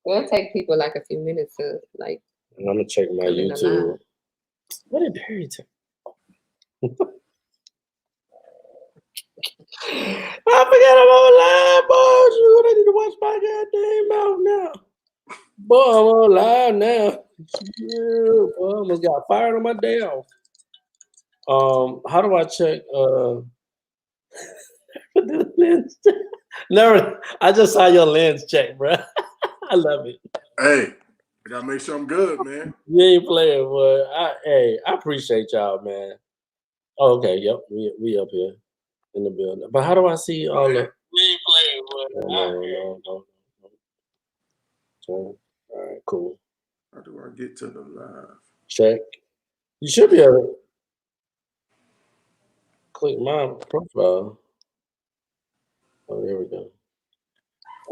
It'll take people like a few minutes to like. I'm gonna check my YouTube. What did Perry take? I forgot I'm on live, boy. Shoot, I need to watch my goddamn mouth now. Boy, I'm on live now. Yeah, boy, I almost got fired on my day off. How do I check? The lens check? Never. I just saw your lens check, bro. I love it. Hey, I gotta make sure I'm good, man. You ain't playing, boy. I appreciate y'all, man. Oh, okay, yep, we up here in the building. But how do I see all the? We ain't playing, boy. No. All right, cool. How do I get to the live? Check. You should be able to click my profile. Oh, there we go.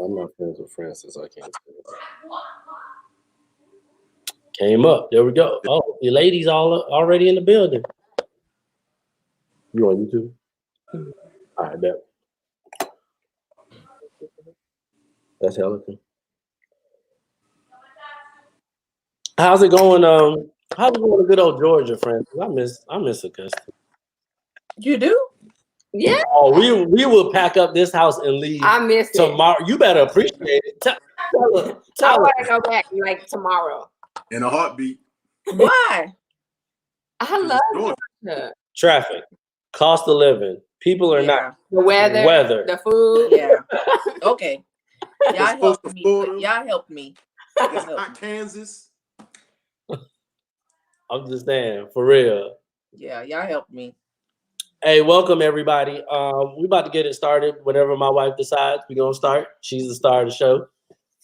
I'm not friends with Francis. I can't see it. Came up. There we go. Oh, the ladies already in the building. You on YouTube? All right, bet. That's Helican. How's it going? How's it going to good old Georgia, Francis? I miss Augusta. You do? Yeah. Oh, we will pack up this house and leave. I miss tomorrow. You better appreciate it. Tell I want to go back like tomorrow. In a heartbeat. Why? I love Georgia. Traffic, cost of living, people are not. The weather, the food. Yeah. Okay. Y'all helped me. Y'all helped me. It's not Kansas. I'm just saying, for real. Yeah, y'all helped me. Hey, welcome everybody. We about to get it started. Whenever my wife decides, we're gonna start. She's the star of the show.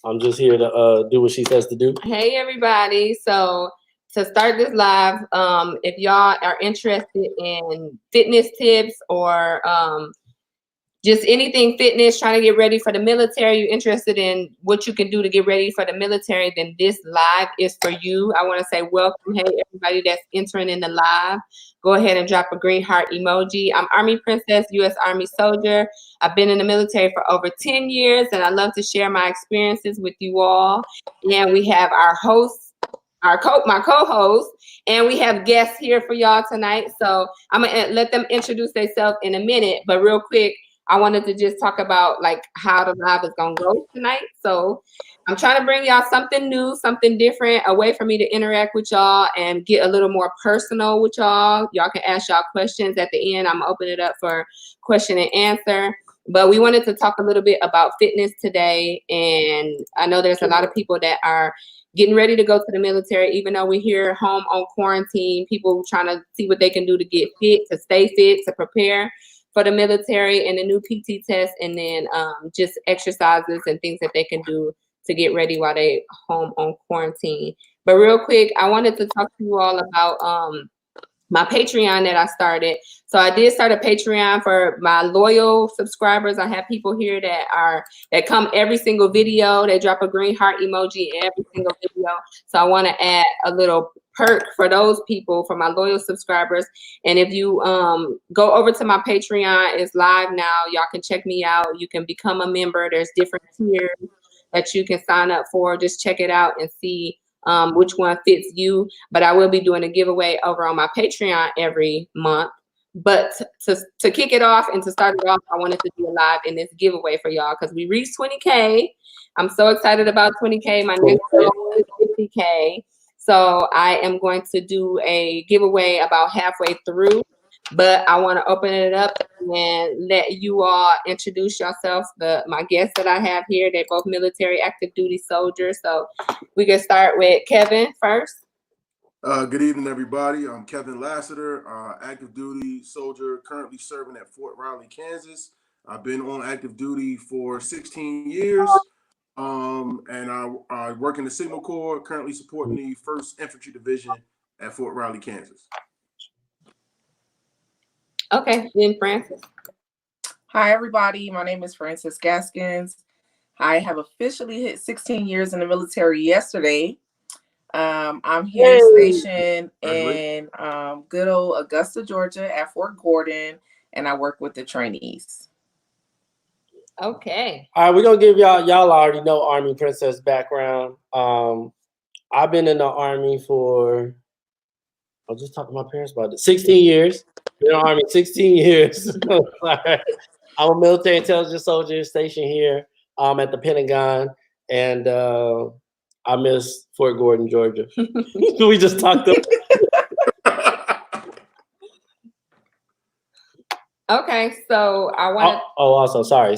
I'm just here to do what she says to do. Hey everybody. So to start this live, if y'all are interested in fitness tips or just anything fitness, trying to get ready for the military, you're interested in what you can do to get ready for the military, then this live is for you. I want to say welcome. Hey, everybody that's entering in the live, go ahead and drop a green heart emoji. I'm Army Princess, U.S. Army soldier. I've been in the military for over 10 years, and I love to share my experiences with you all. And we have our hosts, my co-host, and we have guests here for y'all tonight. So I'm going to let them introduce themselves in a minute, but real quick, I wanted to just talk about like how the live is gonna go tonight. So I'm trying to bring y'all something new, something different, a way for me to interact with y'all and get a little more personal with y'all. Y'all can ask y'all questions at the end. I'm gonna open it up for question and answer. But we wanted to talk a little bit about fitness today. And I know there's a lot of people that are getting ready to go to the military, even though we're here home on quarantine, people trying to see what they can do to get fit, to stay fit, to prepare for the military and the new PT test, and then just exercises and things that they can do to get ready while they home on quarantine. But real quick, I wanted to talk to you all about my Patreon that I started. So I did start a Patreon for my loyal subscribers. I have people here that come every single video. They drop a green heart emoji every single video. So I want to add a little perk for those people, for my loyal subscribers. And if you go over to my Patreon, it's live now. Y'all can check me out. You can become a member. There's different tiers that you can sign up for. Just check it out and see which one fits you. But I will be doing a giveaway over on my Patreon every month. But to kick it off and to start it off, I wanted to do a live in this giveaway for y'all because we reached 20K. I'm so excited about 20K. My next goal is 50K. So I am going to do a giveaway about halfway through, but I want to open it up and let you all introduce yourselves. My guests that I have here, they're both military active duty soldiers. So we can start with Kevin first. Good evening, everybody. I'm Kevin Lassiter, active duty soldier, currently serving at Fort Riley, Kansas. I've been on active duty for 16 years. And I work in the Signal Corps, currently supporting the 1st Infantry Division at Fort Riley, Kansas. Okay, then Francis. Hi, everybody. My name is Francis Gaskins. I have officially hit 16 years in the military yesterday. I'm here stationed in good old Augusta, Georgia at Fort Gordon, and I work with the trainees. Okay. All right, we're gonna give y'all already know Army Princess background. I've been in the Army for, I was just talking to my parents about it, 16 years. Been in the Army 16 years. I'm a military intelligence soldier stationed here at the Pentagon, and I miss Fort Gordon, Georgia. We just talked about. Okay, so I want to. Also, sorry.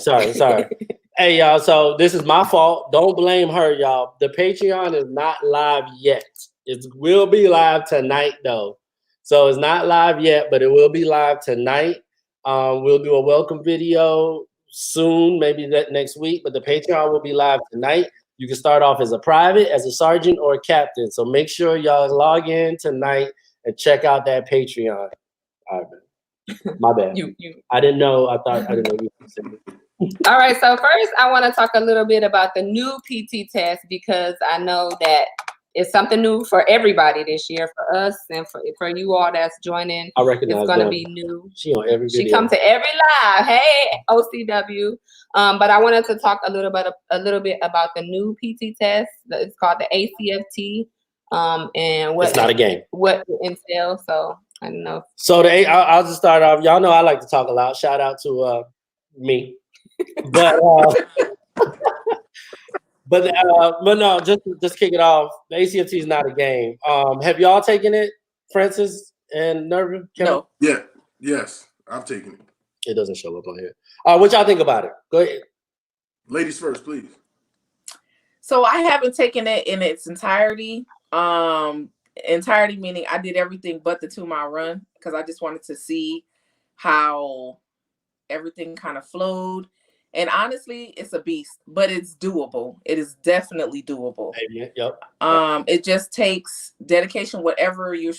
Hey, y'all, so this is my fault. Don't blame her, y'all. The Patreon is not live yet. It will be live tonight, though. So it's not live yet, but it will be live tonight. We'll do a welcome video soon, maybe that next week, but the Patreon will be live tonight. You can start off as a private, as a sergeant, or a captain. So make sure y'all log in tonight and check out that Patreon. All right, my bad. I didn't know. I didn't know you said it. All right, so first I want to talk a little bit about the new PT test, because I know that it's something new for everybody this year, for us and for you all that's joining. I recognize it's going to them. be new. She on every video. She comes to every live. Hey, OCW. But I wanted to talk a little bit about the new PT test. It's called the ACFT. And what it's not a game. What it entails. So I don't know. So I'll just start off. Y'all know I like to talk a lot. Shout out to me. But but no, just kick it off. The ACFT is not a game. Have y'all taken it, Francis and Nervin? No. Yeah. Yes, I've taken it. It doesn't show up on here. What y'all think about it? Go ahead. Ladies first, please. So I haven't taken it in its entirety. Entirety meaning I did everything but the 2-mile run, because I just wanted to see how everything kind of flowed. And honestly, it's a beast, but it's doable. It is definitely doable. Yep. It just takes dedication, whatever you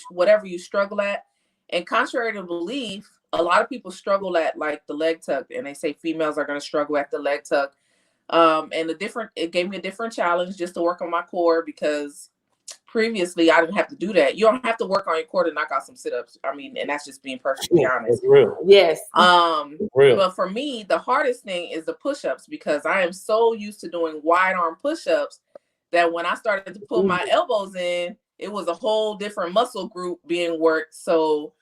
struggle at. And contrary to belief, a lot of people struggle at like the leg tuck, and they say females are going to struggle at the leg tuck. And it gave me a different challenge just to work on my core, because previously I didn't have to do that. You don't have to work on your core to knock out some sit-ups. I mean, and that's just being perfectly honest. It's real. Yes. Real. But for me, the hardest thing is the push-ups, because I am so used to doing wide arm push-ups that when I started to pull my elbows in, it was a whole different muscle group being worked. So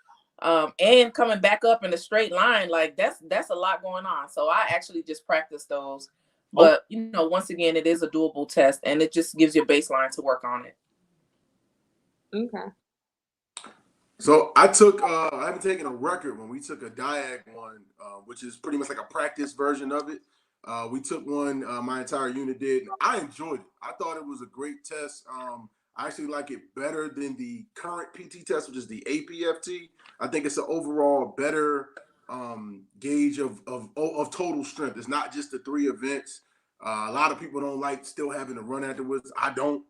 and coming back up in a straight line, like that's a lot going on. So I actually just practice those. But once again, it is a doable test, and it just gives you a baseline to work on it. Okay. So I haven't taken a record when we took a diag one, which is pretty much like a practice version of it. We took one, my entire unit did. I enjoyed it. I thought it was a great test. I actually like it better than the current PT test, which is the APFT. I think it's an overall better gauge of total strength. It's not just the 3 events. A lot of people don't like still having to run afterwards. I don't,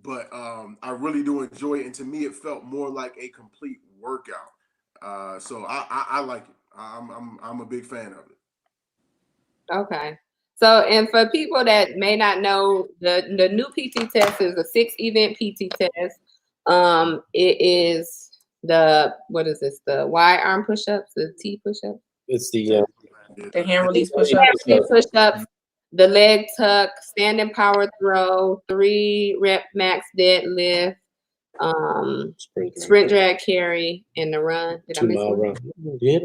but I really do enjoy it. And to me, it felt more like a complete workout. So I like it. I'm a big fan of it. Okay. So, and for people that may not know, the new PT test is a 6-event PT test. It is the Y arm push-ups, the T push-ups. It's the hand release push-ups. Push-ups, the leg tuck, standing power throw, 3 rep max deadlift, sprint drag carry, and the run. Did I miss one? Run. Yeah.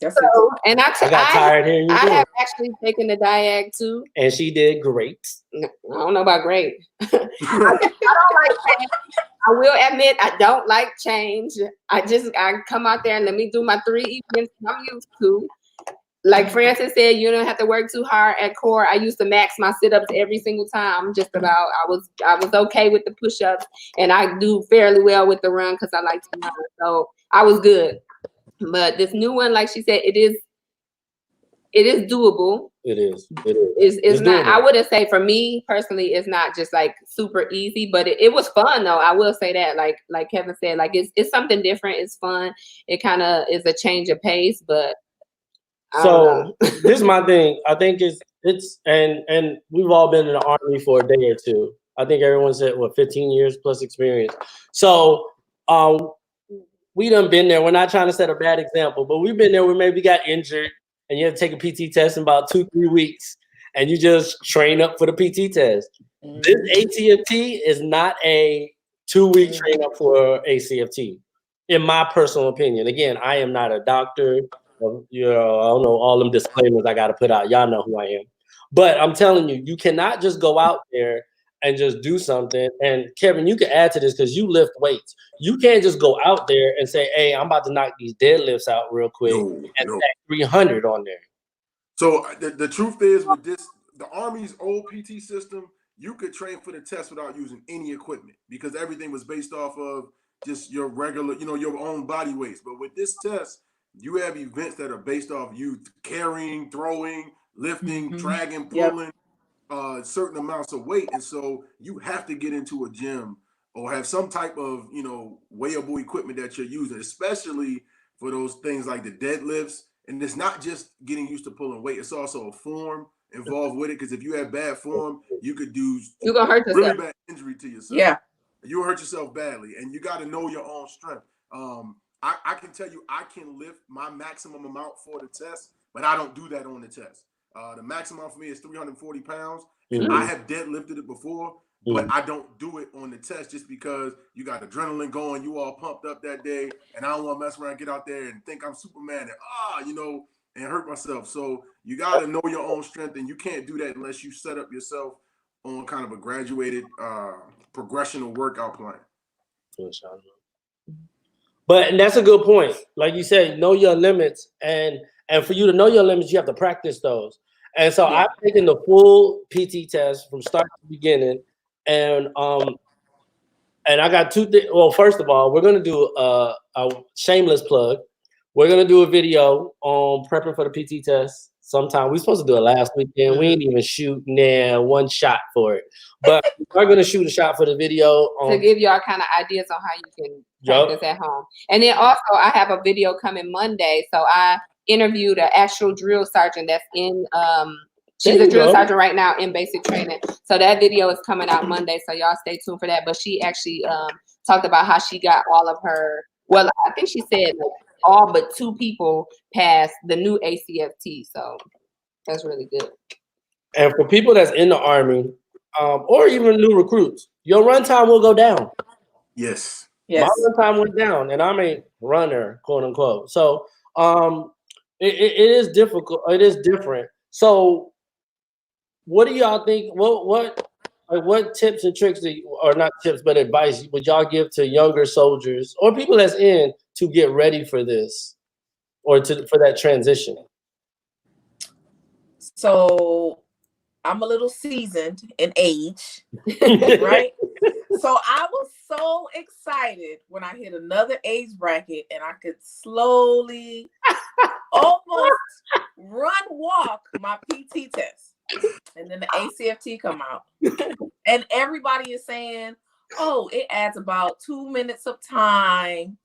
That's so, it. and I got tired here. I have actually taken the diag too, and she did great. I don't know about great. I don't like change. I will admit I don't like change. I come out there and let me do my 3 events I'm used to. Like Francis said, you don't have to work too hard at core. I used to max my sit-ups every single time. Just about. I was okay with the push-ups, and I do fairly well with the run because I like to run. So I was good. But this new one, like she said, it is doable. It is. It's not. Doable. I wouldn't say for me personally, it's not just like super easy, but it was fun though. I will say that. Like Kevin said, like it's something different. It's fun. It kind of is a change of pace, but. So this is my thing. I think it's and we've all been in the Army for a day or two. I think everyone said 15 years plus experience. So we done been there. We're not trying to set a bad example, but we've been there. We maybe got injured and you have to take a PT test in about 2-3 weeks, and you just train up for the PT test. This ACFT is not a 2-week train up for ACFT, in my personal opinion. Again, I am not a doctor. You know, I don't know all them disclaimers I got to put out. Y'all know who I am. But I'm telling you, you cannot just go out there and just do something. And Kevin, you can add to this because you lift weights. You can't just go out there and say, hey, I'm about to knock these deadlifts out real quick and stack 300 on there. So the truth is, with this, the Army's old PT system, you could train for the test without using any equipment because everything was based off of just your regular, you know, your own body weights. But with this test, you have events that are based off you carrying, throwing, lifting, dragging, pulling certain amounts of weight. And so you have to get into a gym or have some type of, you know, weighable equipment that you're using, especially for those things like the deadlifts. And it's not just getting used to pulling weight. It's also a form involved with it. Because if you have bad form, you could do you're gonna hurt really yourself. bad injury to yourself. Yeah. You'll hurt yourself badly. And you got to know your own strength. I can tell you I can lift my maximum amount for the test, but I don't do that on the test. The maximum for me is 340 pounds. And I have deadlifted it before, but I don't do it on the test just because you got adrenaline going, you all pumped up that day, and I don't want to mess around, get out there and think I'm Superman and you know, and hurt myself. So you got to know your own strength, and you can't do that unless you set up yourself on kind of a graduated progressional workout plan. But and that's a good point. Like you said, know your limits, and for you to know your limits, you have to practice those. And so I've taken the full PT test from start to beginning, and I got two things. Well, first of all, we're gonna do a shameless plug. We're gonna do a video on prepping for the PT test sometime. We're supposed to do it last weekend. We ain't even shoot one shot for it, but we're gonna shoot a shot for the video to give y'all kind of ideas on how you can practice at home. And then also, I have a video coming Monday, so I interviewed an actual drill sergeant that's in she's a drill sergeant right now in basic training. So that video is coming out Monday, so y'all stay tuned for that. But she actually talked about how she got all of her, well, I think she said like all but 2 people passed the new ACFT, so that's really good. And for people that's in the Army, or even new recruits, your run time will go down. Yes. My run time went down, and I'm a runner, quote unquote. So it is difficult. It is different. So what do y'all think? What tips and tricks, or not tips, but advice would y'all give to younger soldiers or people that's in to get ready for this or for that transition? So I'm a little seasoned in age, right? So I was so excited when I hit another age bracket and I could slowly almost walk my PT test. And then the ACFT come out. And everybody is saying, oh, it adds about 2 minutes of time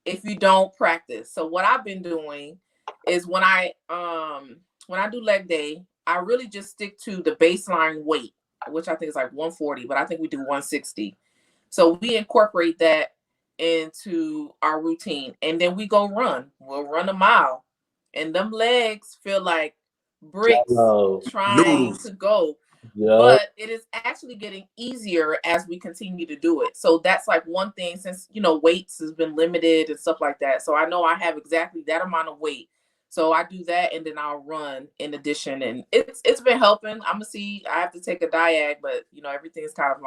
if you don't practice. So what I've been doing is when I do leg day, I really just stick to the baseline weight, which I think is like 140, but I think we do 160. So we incorporate that into our routine. And then we go run. We'll run a mile. And them legs feel like bricks trying to go. But it is actually getting easier as we continue to do it. So that's like one thing, since, you know, weights has been limited and stuff like that. So I know I have exactly that amount of weight. So I do that, and then I'll run in addition. And it's been helping. I'm gonna see, I have to take a diag, but you know, everything's kind of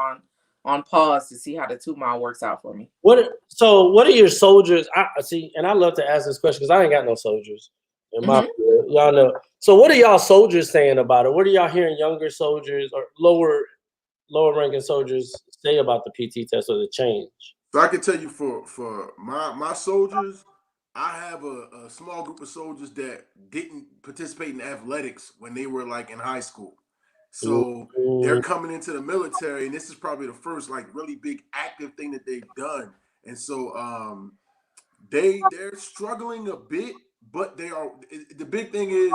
on pause to see how the 2 mile works out for me. So what are your soldiers? I see, and I love to ask this question because I ain't got no soldiers in my y'all know. So what are y'all soldiers saying about it? What are y'all hearing younger soldiers or lower ranking soldiers say about the PT test or the change? So I can tell you for my soldiers, I have a small group of soldiers that didn't participate in athletics when they were like in high school. So they're coming into the military, and this is probably the first like really big active thing that they've done. And so they're struggling a bit, but they are. The big thing is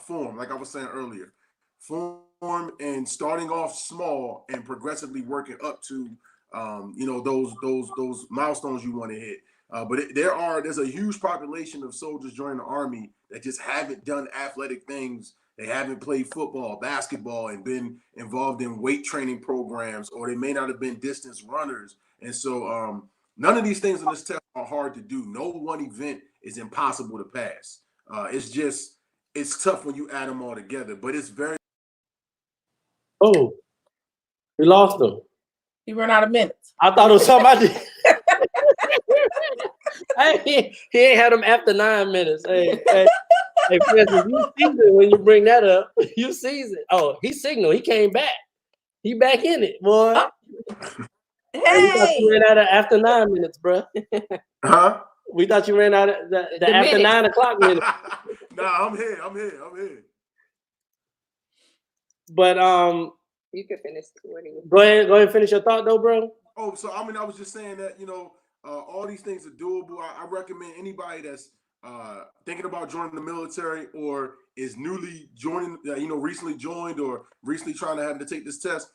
form, like I was saying earlier, form and starting off small and progressively working up to you know, those milestones you want to hit. But there's a huge population of soldiers joining the Army that just haven't done athletic things. They haven't played football, basketball, and been involved in weight training programs, or they may not have been distance runners. And so none of these things in this test are hard to do. No one event is impossible to pass. It's tough when you add them all together, but it's very. Oh, we lost him. He ran out of minutes. I thought it was somebody. Hey, he ain't had them after 9 minutes. Hey, Francis, you sees it when you bring that up. You sees it. Oh, he signaled. He came back. He back in it, boy. Hey, we thought you ran out of after 9 minutes, bro. Huh? We thought you ran out of the after minutes. 9 o'clock minutes. Nah, I'm here. But You can finish. go ahead and finish your thought though, bro. Oh, so I was just saying that all these things are doable. I recommend anybody that's thinking about joining the military or is newly joining, recently joined or recently trying to have to take this test.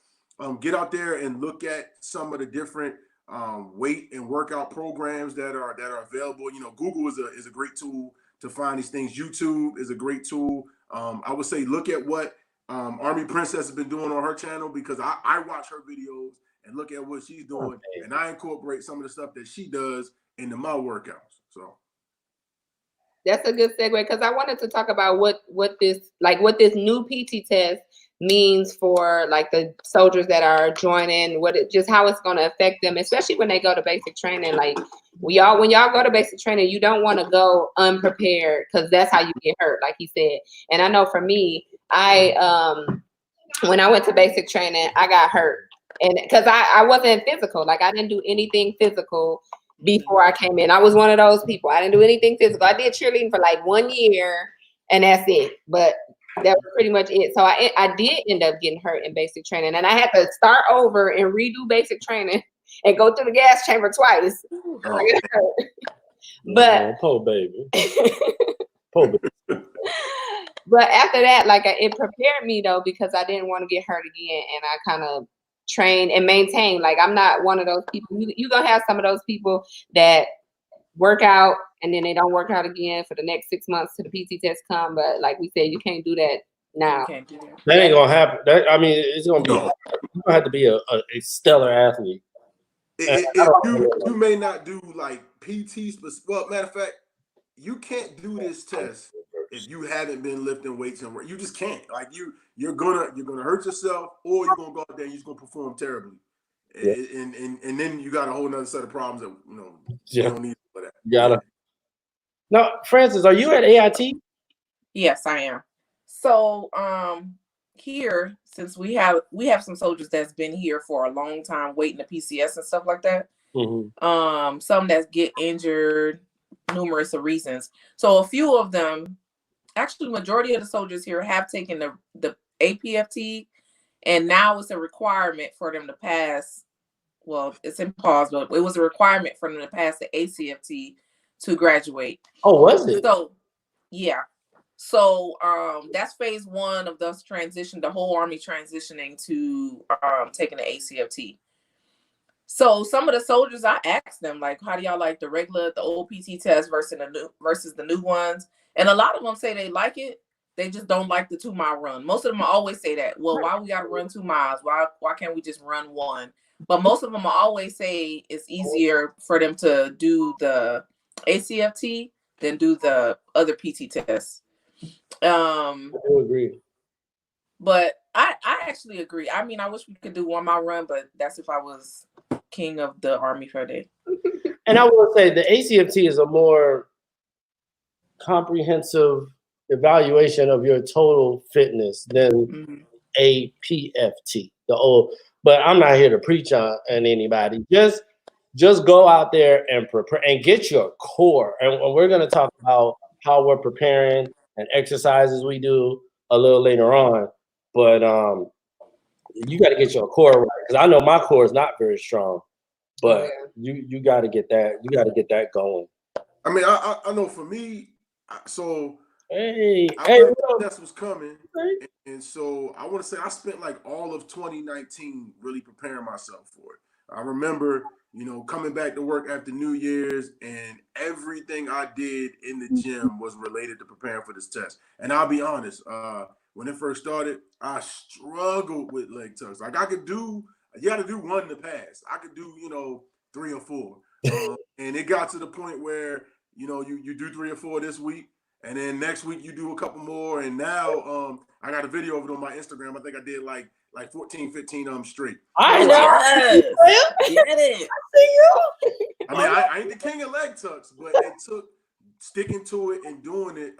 Get out there and look at some of the different weight and workout programs that are available. Google is a great tool to find these things. YouTube is a great tool. I would say look at what Army Princess has been doing on her channel, because I watch her videos and look at what she's doing, and I incorporate some of the stuff that she does into my workouts. So that's a good segue, because I wanted to talk about what this new PT test means for like the soldiers that are joining, how it's going to affect them, especially when they go to basic training. Like when y'all go to basic training, you don't want to go unprepared, because that's how you get hurt, like he said. And I know for me, when I went to basic training, I got hurt, and because I wasn't physical, like I didn't do anything physical before I came in. I was one of those people. I didn't do anything physical. I did cheerleading for like 1 year, and that's it. But that was pretty much it. So I did end up getting hurt in basic training, and I had to start over and redo basic training and go through the gas chamber twice. Oh. I got hurt. But poor baby. Poor baby. But after that, it prepared me though, because I didn't want to get hurt again, and I kind of trained and maintained. Like I'm not one of those people. You're gonna have some of those people that work out and then they don't work out again for the next 6 months till the PT test come. But like we said, you can't do that now. That ain't gonna happen. It's gonna be. You're gonna have to be a stellar athlete. You may not do like PTs, but matter of fact, you can't do this test if you haven't been lifting weights and work. You just can't. Like you're gonna hurt yourself, or you're gonna go out there and you're just gonna perform terribly. Yeah. And then you got a whole nother set of problems that you don't need for that. You gotta. Now, Francis, are you at AIT? Yes, I am. So here, since we have some soldiers that's been here for a long time waiting the PCS and stuff like that. Mm-hmm. Some that get injured, numerous of reasons. So a few of them, actually majority of the soldiers here have taken the APFT, and now it's a requirement for them to pass. Well, it's in pause, but it was a requirement for them to pass the ACFT to graduate. Oh, was it? So, yeah. So that's phase one of those transition, the whole Army transitioning to taking the ACFT. So some of the soldiers, I asked them, like, how do y'all like the old PT test versus the new ones? And a lot of them say they like it. They just don't like the 2-mile run. Most of them always say that. Well, why we got to run 2 miles? Why can't we just run 1? But most of them always say it's easier for them to do the ACFT than do the other PT tests. I do agree. But I actually agree. I mean, I wish we could do 1 mile run, but that's if I was king of the Army for a day. And I will say the ACFT is a more comprehensive evaluation of your total fitness than APFT. But I'm not here to preach on anybody. Just go out there and prepare and get your core. And we're going to talk about how we're preparing and exercises we do a little later on. But you got to get your core right, because I know my core is not very strong. But you got to get that. You got to get that going. I mean, I know for me. So I test was coming, and so I want to say I spent like all of 2019 really preparing myself for it. I remember, you know, coming back to work after New Year's, and everything I did in the gym was related to preparing for this test. And I'll be honest, when it first started, I struggled with leg tucks. Like you got to do one in the past. I could do, you know, 3 or 4. And it got to the point where, you know, you do 3 or 4 this week, and then next week you do a couple more. And now I got a video of it on my Instagram. I think I did like 14, 15 straight. I know. Yes. I mean, I ain't the king of leg tucks, but it took sticking to it and doing it.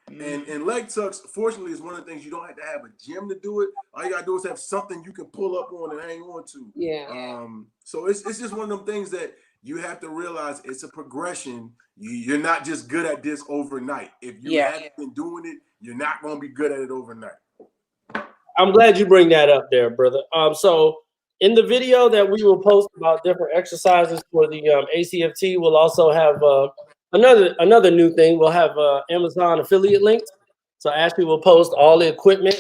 And leg tucks, fortunately, is one of the things you don't have to have a gym to do it. All you gotta do is have something you can pull up on and hang on to. Yeah. So it's just one of them things that you have to realize it's a progression. You're not just good at this overnight. If you haven't been doing it, you're not gonna be good at it overnight. I'm glad you bring that up there, brother. So in the video that we will post about different exercises for the ACFT, we'll also have another new thing. We'll have Amazon affiliate links. So Ashley will post all the equipment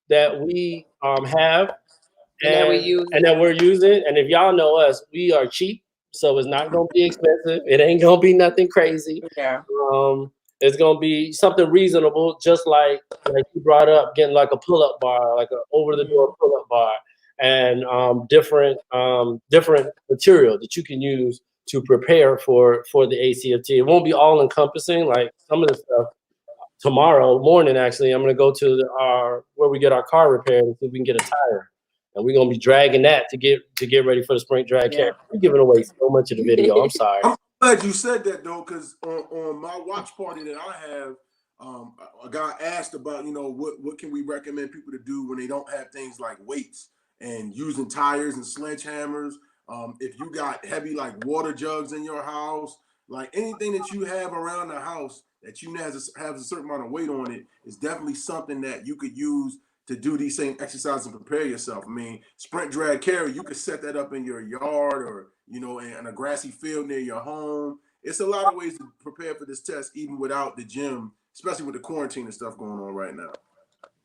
that we have and that we're using. And if y'all know us, we are cheap, so it's not gonna be expensive. It ain't gonna be nothing crazy. Yeah. It's gonna be something reasonable, just like you brought up, getting like a pull-up bar, like an over-the-door pull-up bar, and different material that you can use to prepare for the ACFT. It won't be all-encompassing. Like some of the stuff, tomorrow morning, actually, I'm gonna go to where we get our car repaired and see if we can get a tire, and we're gonna be dragging that to get ready for the sprint drag carry. We're giving away so much of the video. I'm sorry. I'm glad you said that though, because on my watch party that I have, a guy asked about, you know, what can we recommend people to do when they don't have things like weights and using tires and sledgehammers. If you got heavy like water jugs in your house, like anything that you have around the house that you have a certain amount of weight on it is definitely something that you could use to do these same exercises and prepare yourself. I mean, sprint drag carry, you could set that up in your yard or, you know, in a grassy field near your home. It's a lot of ways to prepare for this test, even without the gym, especially with the quarantine and stuff going on right now.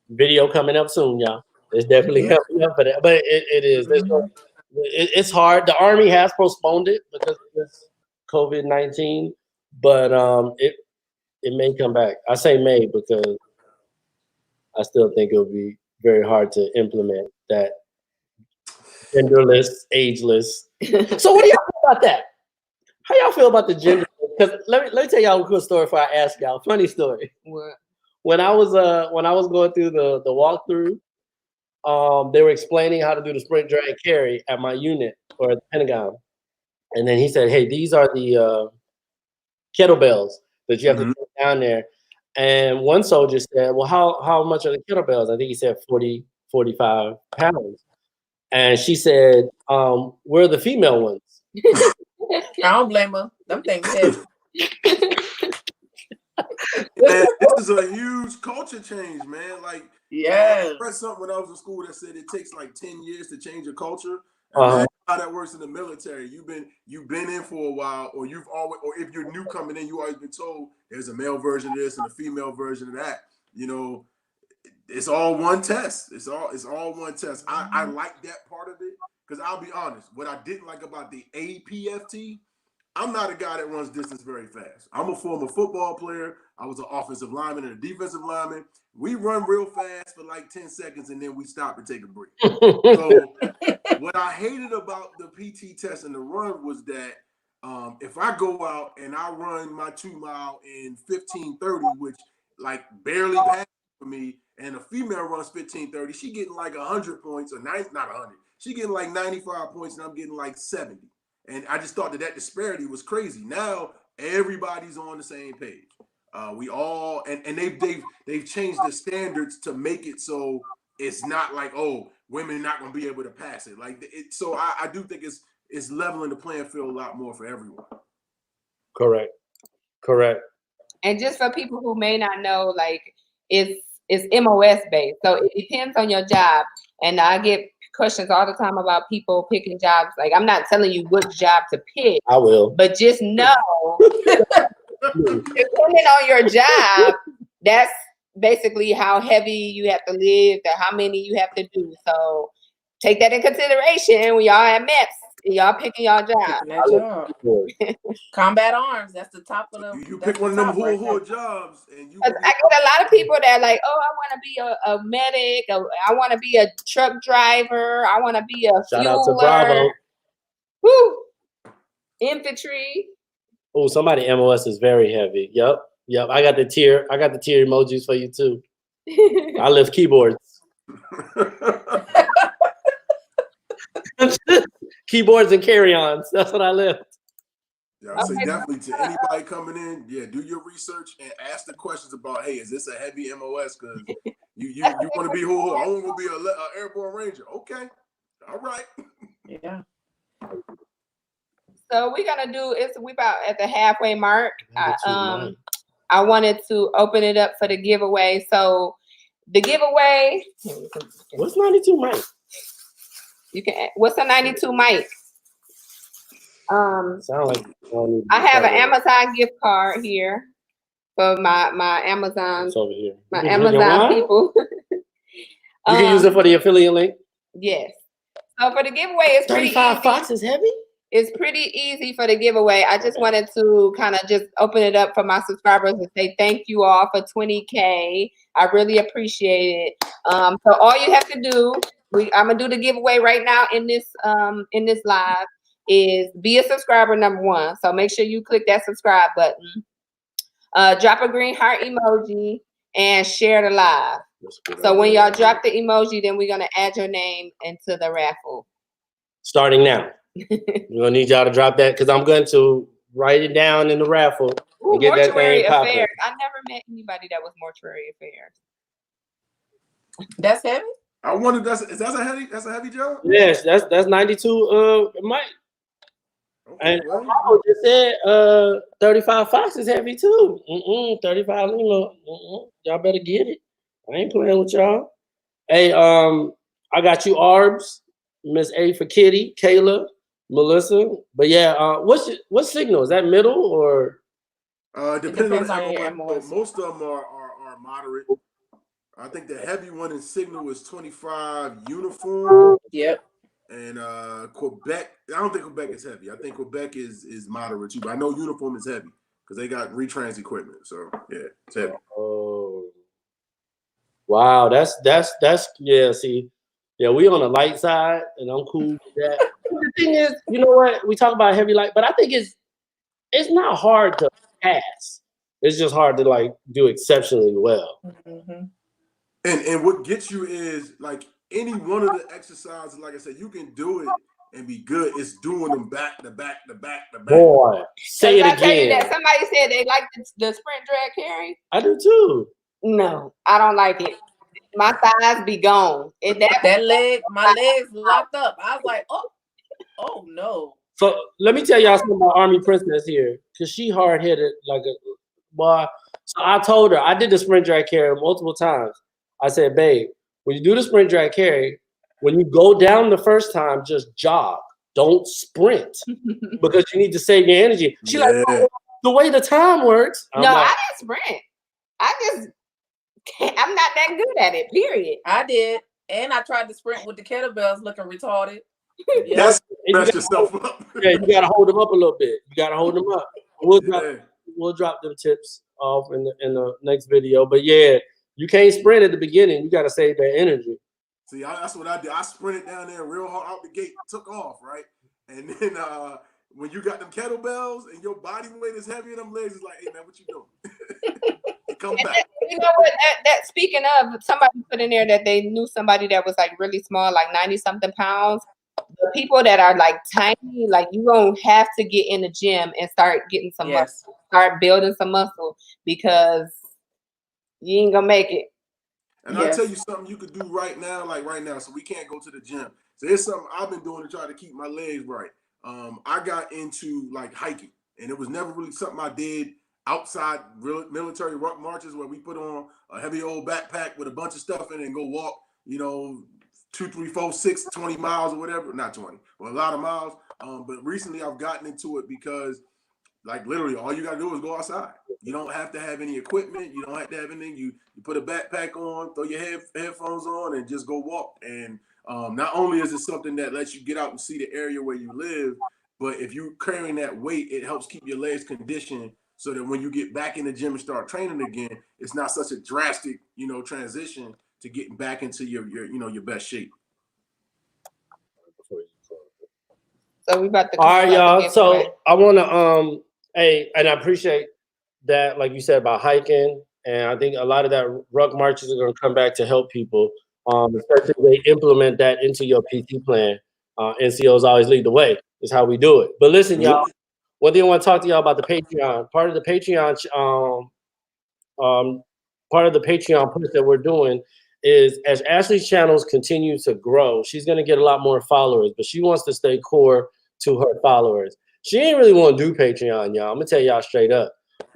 Video coming up soon, y'all. It's definitely coming up for that, but it is. It's hard. The Army has postponed it because of this COVID-19, but it may come back. I say may because I still think it'll be very hard to implement that genderless, ageless. So what do y'all feel about that? How y'all feel about the gender? Because let me tell y'all a cool story before I ask y'all. Funny story. What? When I was going through the walkthrough, they were explaining how to do the sprint drag carry at my unit or at the Pentagon, and then he said, "Hey, these are the kettlebells that you have to put down there." And one soldier said, "Well, how much are the kettlebells?" I think he said 40, 45 pounds. And she said, "Where are the female ones?" I don't blame her. Them things heavy. And this is a huge culture change, man. Like, I read something when I was in school that said it takes like 10 years to change a culture. And how that works in the military. You've been in for a while, or or if you're new coming in, you always been told there's a male version of this and a female version of that. You know, it's all one test. It's all one test. I like that part of it because I'll be honest. What I didn't like about the APFT, I'm not a guy that runs distance very fast. I'm a former football player. I was an offensive lineman and a defensive lineman. We run real fast for like 10 seconds and then we stop and take a break. So what I hated about the PT test and the run was that if I go out and I run my 2 mile in 15:30, which like barely passes for me, and a female runs 15:30, she getting like 100 points or not 100. She getting like 95 points and I'm getting like 70. And I just thought that disparity was crazy. Now everybody's on the same page. We all and they've changed the standards to make it so it's not like, oh, women not gonna be able to pass it. Like it. So I do think it's leveling the playing field a lot more for everyone. Correct. And just for people who may not know, like it's MOS based, so it depends on your job. And I get questions all the time about people picking jobs. Like, I'm not telling you what job to pick. I will. But just know, depending on your job, that's basically how heavy you have to lift or how many you have to do. So take that in consideration when y'all have MEPS. Y'all picking y'all job. Picking that job. Combat arms. That's the top of the. You pick one of them who jobs, and you. I get a lot of people that are like, oh, I want to be a medic. I want to be a truck driver. I want to be a Shout fueler. out to Bravo. Woo. Infantry. Oh, somebody MOS is very heavy. Yep. I got the tier emojis for you too. I lift keyboards. Keyboards and carry-ons. That's what I lift. Yeah, I would say definitely to anybody coming in, do your research and ask the questions about, hey, is this a heavy MOS? Because you want to be who? I want to be an airborne ranger. Okay, all right. Yeah. So we're gonna do we about at the halfway mark. I wanted to open it up for the giveaway. So the giveaway. What's 92 mic? You can. What's a 92 mic? Sound like I have an Amazon gift card here for my Amazon. It's over here. My Amazon people. You can use it for the affiliate link. Yes. So for the giveaway, it's 35 Fox is heavy. It's pretty easy for the giveaway. I just wanted to kind of just open it up for my subscribers and say thank you all for 20K. I really appreciate it. So all you have to do, I'm gonna do the giveaway right now in this live, is be a subscriber, number one. So make sure you click that subscribe button. Drop a green heart emoji and share the live. So when y'all drop the emoji, then we're gonna add your name into the raffle. Starting now. We're gonna need y'all to drop that because I'm going to write it down in the raffle and get that thing popping. I never met anybody that was mortuary affairs. That's heavy. I wonder that's a heavy job. Yes, that's 92 mic. Okay, and I just said 35 Fox is heavy too. 35 Lima. Y'all better get it. I ain't playing with y'all. Hey, I got you, Arbs, Miss A for Kitty, Kayla, Melissa. But yeah, what signal? Is that middle or? Depends on your MOS. Most of them are moderate. I think the heavy one in signal is 25 uniform. Yep. And Quebec, I don't think Quebec is heavy. I think Quebec is moderate too. But I know uniform is heavy because they got retrans equipment. So yeah, it's heavy. Oh. Wow, that's yeah. See, yeah, we on the light side, and I'm cool with that. The thing is, you know what? We talk about heavy light, but I think it's not hard to pass. It's just hard to like do exceptionally well. Mm-hmm. And what gets you is like any one of the exercises. Like I said, you can do it and be good. It's doing them back to back to back to back. Boy, say it again. Tell you that somebody said they like the sprint drag carry. I do too. No, I don't like it. My thighs be gone. My legs locked up. I was like, oh no. So let me tell y'all something about Army Princess here, because she hard-headed like a boy. So I told her, I did the sprint drag carry multiple times. I said, babe, when you do the sprint drag carry, when you go down the first time, just jog. Don't sprint because you need to save your energy. She like, oh, the way the time works. I didn't sprint. I'm not that good at it, period. I did. And I tried to sprint with the kettlebells looking retarded. Yes. Mess yourself up. Yeah, you got to hold them up a little bit. You got to hold them up. We'll drop them tips off in the next video. But yeah, you can't sprint at the beginning. You got to save that energy. See, that's what I did. I sprinted down there real hard out the gate, took off, right? And then when you got them kettlebells and your body weight is heavy in them legs, it's like, hey, man, what you doing? Come back. You know what? That speaking of, somebody put in there that they knew somebody that was like really small, like 90-something pounds. The people that are like tiny, like you don't have to get in the gym and start getting some muscle, start building some muscle because you ain't gonna make it. And I'll tell you something you could do right now, so we can't go to the gym. So here's something I've been doing to try to keep my legs right. I got into like hiking, and it was never really something I did outside military ruck marches where we put on a heavy old backpack with a bunch of stuff in it and go walk, 2, 3, 4, 6, 20 miles or whatever. Not 20, but a lot of miles. But recently I've gotten into it because like literally all you got to do is go outside. You don't have to have any equipment. You don't have to have anything. You put a backpack on, throw your headphones on and just go walk. And Not only is it something that lets you get out and see the area where you live, but if you're carrying that weight, it helps keep your legs conditioned so that when you get back in the gym and start training again, it's not such a drastic, transition to getting back into your best shape. So we about to. All right, y'all. So I want to and I appreciate that, like you said, about hiking, and I think a lot of that ruck marches are going to come back to help people, especially if they implement that into your PT plan. NCOs always lead the way. Is how we do it. But listen, y'all. One thing I want to talk to y'all about the Patreon. Part of the Patreon push that we're doing is as Ashley's channels continue to grow, she's going to get a lot more followers, but she wants to stay core to her followers. She ain't really want to do Patreon, y'all. I'm going to tell y'all straight up.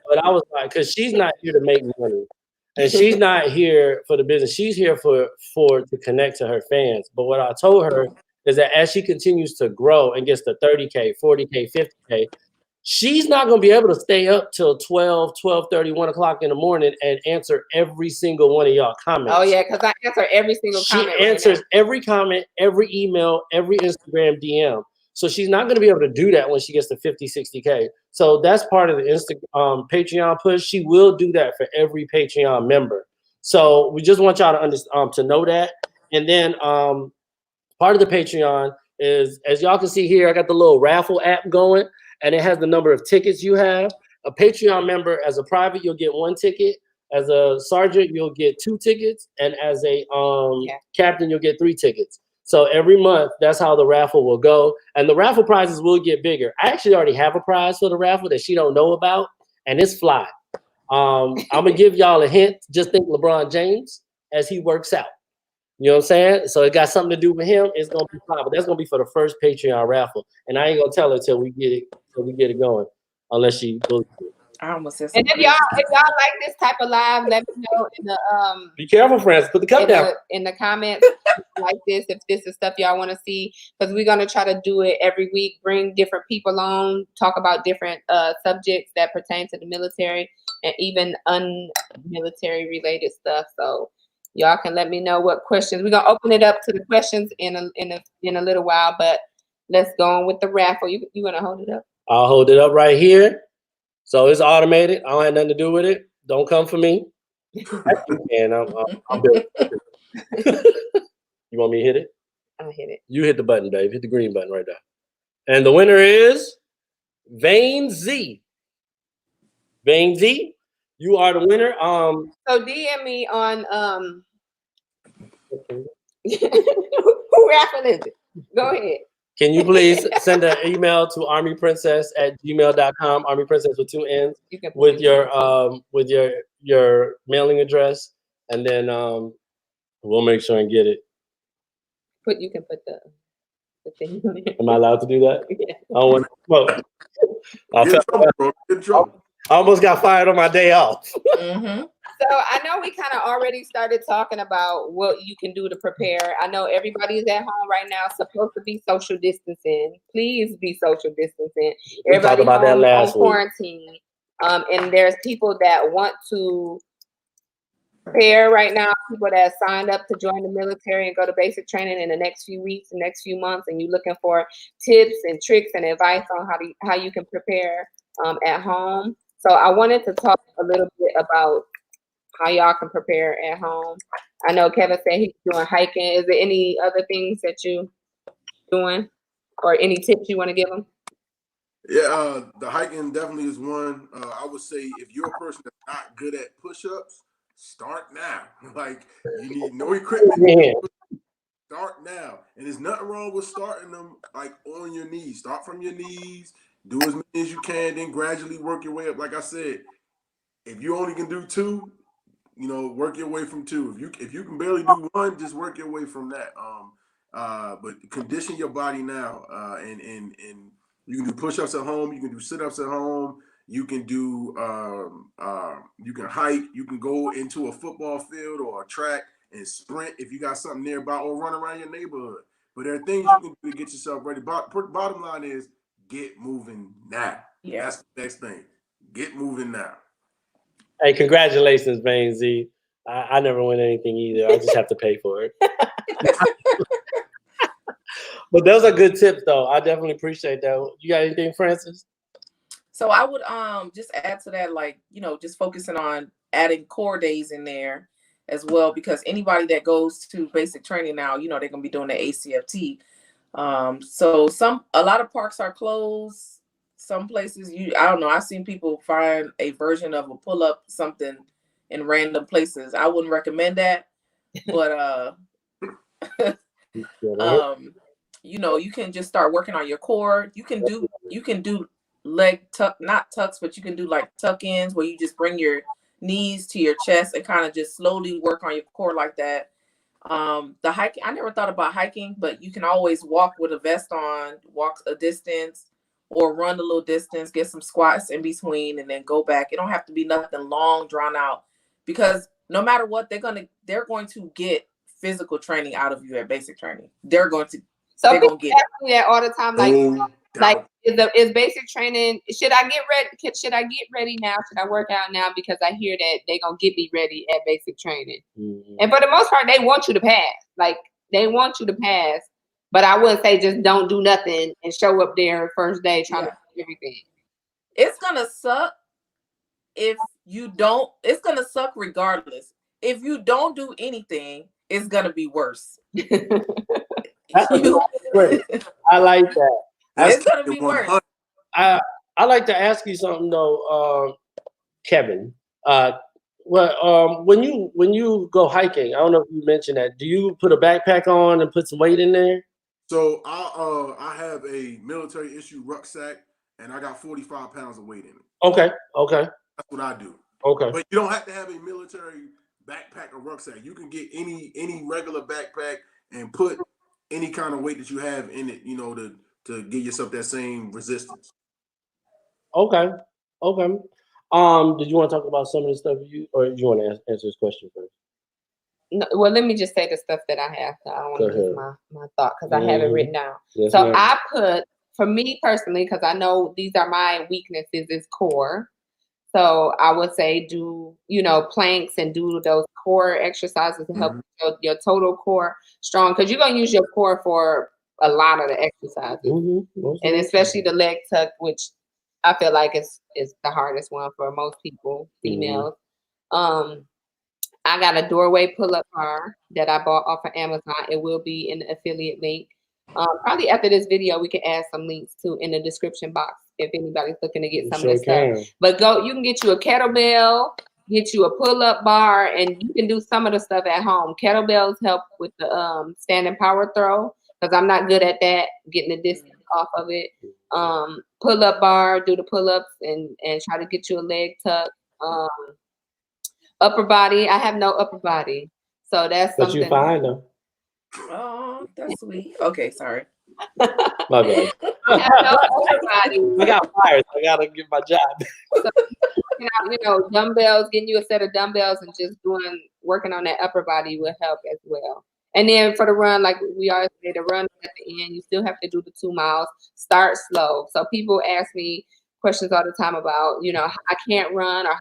But I was like, because she's not here to make money. And she's not here for the business. She's here to connect to her fans. But what I told her is that as she continues to grow and gets to 30K, 40K, 50K, she's not going to be able to stay up till 12:30, 1 o'clock in the morning and answer every single one of y'all comments. Oh, yeah, because I answer every single comment. She answers every comment, every email, every Instagram DM. So she's not going to be able to do that when she gets to 50, 60K. So that's part of the Patreon push. She will do that for every Patreon member. So we just want y'all to know that. And then part of the Patreon is, as y'all can see here, I got the little raffle app going, and it has the number of tickets you have. A Patreon member, as a private, you'll get 1 ticket. As a sergeant, you'll get 2 tickets. And as a captain, you'll get 3 tickets. So every month, that's how the raffle will go. And the raffle prizes will get bigger. I actually already have a prize for the raffle that she don't know about, and it's fly. I'm going to give y'all a hint. Just think LeBron James as he works out. You know what I'm saying? So it got something to do with him. It's gonna be fine, but that's gonna be for the first Patreon raffle, and I ain't gonna tell her till we get it going, unless she goes. I almost said something. And if y'all like this type of live, let me know in the Be careful, friends. Put the cup down in the comments. Like this, if this is stuff y'all want to see, because we're gonna try to do it every week. Bring different people on, talk about different subjects that pertain to the military and even unmilitary related stuff. So y'all can let me know what questions. We're gonna open it up to the questions in a little while, but let's go on with the raffle. You gonna hold it up? I'll hold it up right here. So it's automated. I don't have nothing to do with it. Don't come for me. And I'm built. You want me to hit it? I'll hit it. You hit the button, babe. Hit the green button right there. And the winner is Vane Z. Vane Z, you are the winner. So DM me on who raffle is it? Go ahead. Can you please send an email to ARMYPRINCESS@gmail.com, ARMYPRINCESS with 2 N's, with your mailing address, and then we'll make sure and get it. You can put the thing on there. Am I allowed to do that? Yeah. I don't want to smoke. Get in trouble, bro. Get in trouble. I almost got fired on my day off. Mm-hmm. So I know we kind of already started talking about what you can do to prepare. I know everybody's at home right now, supposed to be social distancing. Please be social distancing. Everybody about that last on quarantine. And there's people that want to prepare right now, people that signed up to join the military and go to basic training in the next few weeks, the next few months, and you're looking for tips and tricks and advice on how you can prepare at home. So I wanted to talk a little bit about how y'all can prepare at home. I know Kevin said he's doing hiking. Is there any other things that you doing or any tips you want to give them? Yeah, the hiking definitely is one. I would say if you're a person that's not good at push-ups, start now. Like, you need no equipment. Yeah. Start now. And there's nothing wrong with starting them like on your knees. Start from your knees, do as many as you can, then gradually work your way up. Like I said, if you only can do 2, work your way from 2. If you can barely do 1, just work your way from that. But condition your body now, and you can do push-ups at home. You can do sit-ups at home. You can do you can hike. You can go into a football field or a track and sprint if you got something nearby, or run around your neighborhood. But there are things you can do to get yourself ready. Bottom line is get moving now. Yeah. That's the next thing. Get moving now. Hey, congratulations, Vane Z. I never win anything either. I just have to pay for it. But those are good tips, though. I definitely appreciate that. You got anything, Francis? So I would just add to that, like, you know, just focusing on adding core days in there as well, because anybody that goes to basic training now, you know, they're gonna be doing the ACFT. So a lot of parks are closed. Some places, I don't know, I've seen people find a version of a pull-up something in random places. I wouldn't recommend that, but you know, you can just start working on your core. You can do leg tuck, not tucks, but you can do like tuck ins where you just bring your knees to your chest and kind of just slowly work on your core like that. The hiking, I never thought about hiking, but you can always walk with a vest on, walk a distance or run a little distance, get some squats in between and then go back. It don't have to be nothing long drawn out, because no matter what, they're going to get physical training out of you at basic training. They're going to people ask me that all the time, like is basic training, should I get ready? Should I get ready now? Should I work out now? Because I hear that they're gonna get me ready at basic training. And for the most part, they want you to pass. Like, they want you to pass. But I wouldn't say just don't do nothing and show up there first day trying to do everything. It's gonna suck if you don't. It's gonna suck regardless. If you don't do anything, it's gonna be worse. Great. I like that. It's gonna be worse. I like to ask you something though, Kevin. When you go hiking, I don't know if you mentioned that. Do you put a backpack on and put some weight in there? So I have a military issue rucksack, and I got 45 pounds of weight in it. Okay. That's what I do. Okay. But you don't have to have a military backpack or rucksack. You can get any regular backpack and put any kind of weight that you have in it, you know, to give yourself that same resistance. Okay. Did you want to talk about some of the stuff or do you want to answer this question first? No, well, let me just say the stuff that I have. So I don't want to lose my thought because I have it written down. Yes, so ma'am. I put, for me personally, because I know these are my weaknesses, is core. So I would say do, you know, planks and do those core exercises to help your total core strong, because you're going to use your core for a lot of the exercises. And especially the leg tuck, which I feel like is the hardest one for most people, females. I got a doorway pull-up bar that I bought off of Amazon. It will be in the affiliate link. Probably after this video, we can add some links in the description box if anybody's looking to get some of this stuff. But you can get you a kettlebell, get you a pull-up bar, and you can do some of the stuff at home. Kettlebells help with the standing power throw, because I'm not good at that, getting the distance off of it. Pull-up bar, do the pull-ups and try to get you a leg tuck. Upper body, I have no upper body. So that's something. But you fine though. Oh, that's sweet. Okay, sorry. My bad. I have no upper body. I got fired. So I gotta get my job. So, you know, dumbbells, getting you a set of dumbbells and just working on that upper body will help as well. And then for the run, like we always say, the run at the end, you still have to do the 2 miles. Start slow. So people ask me questions all the time about, you know, I can't run, or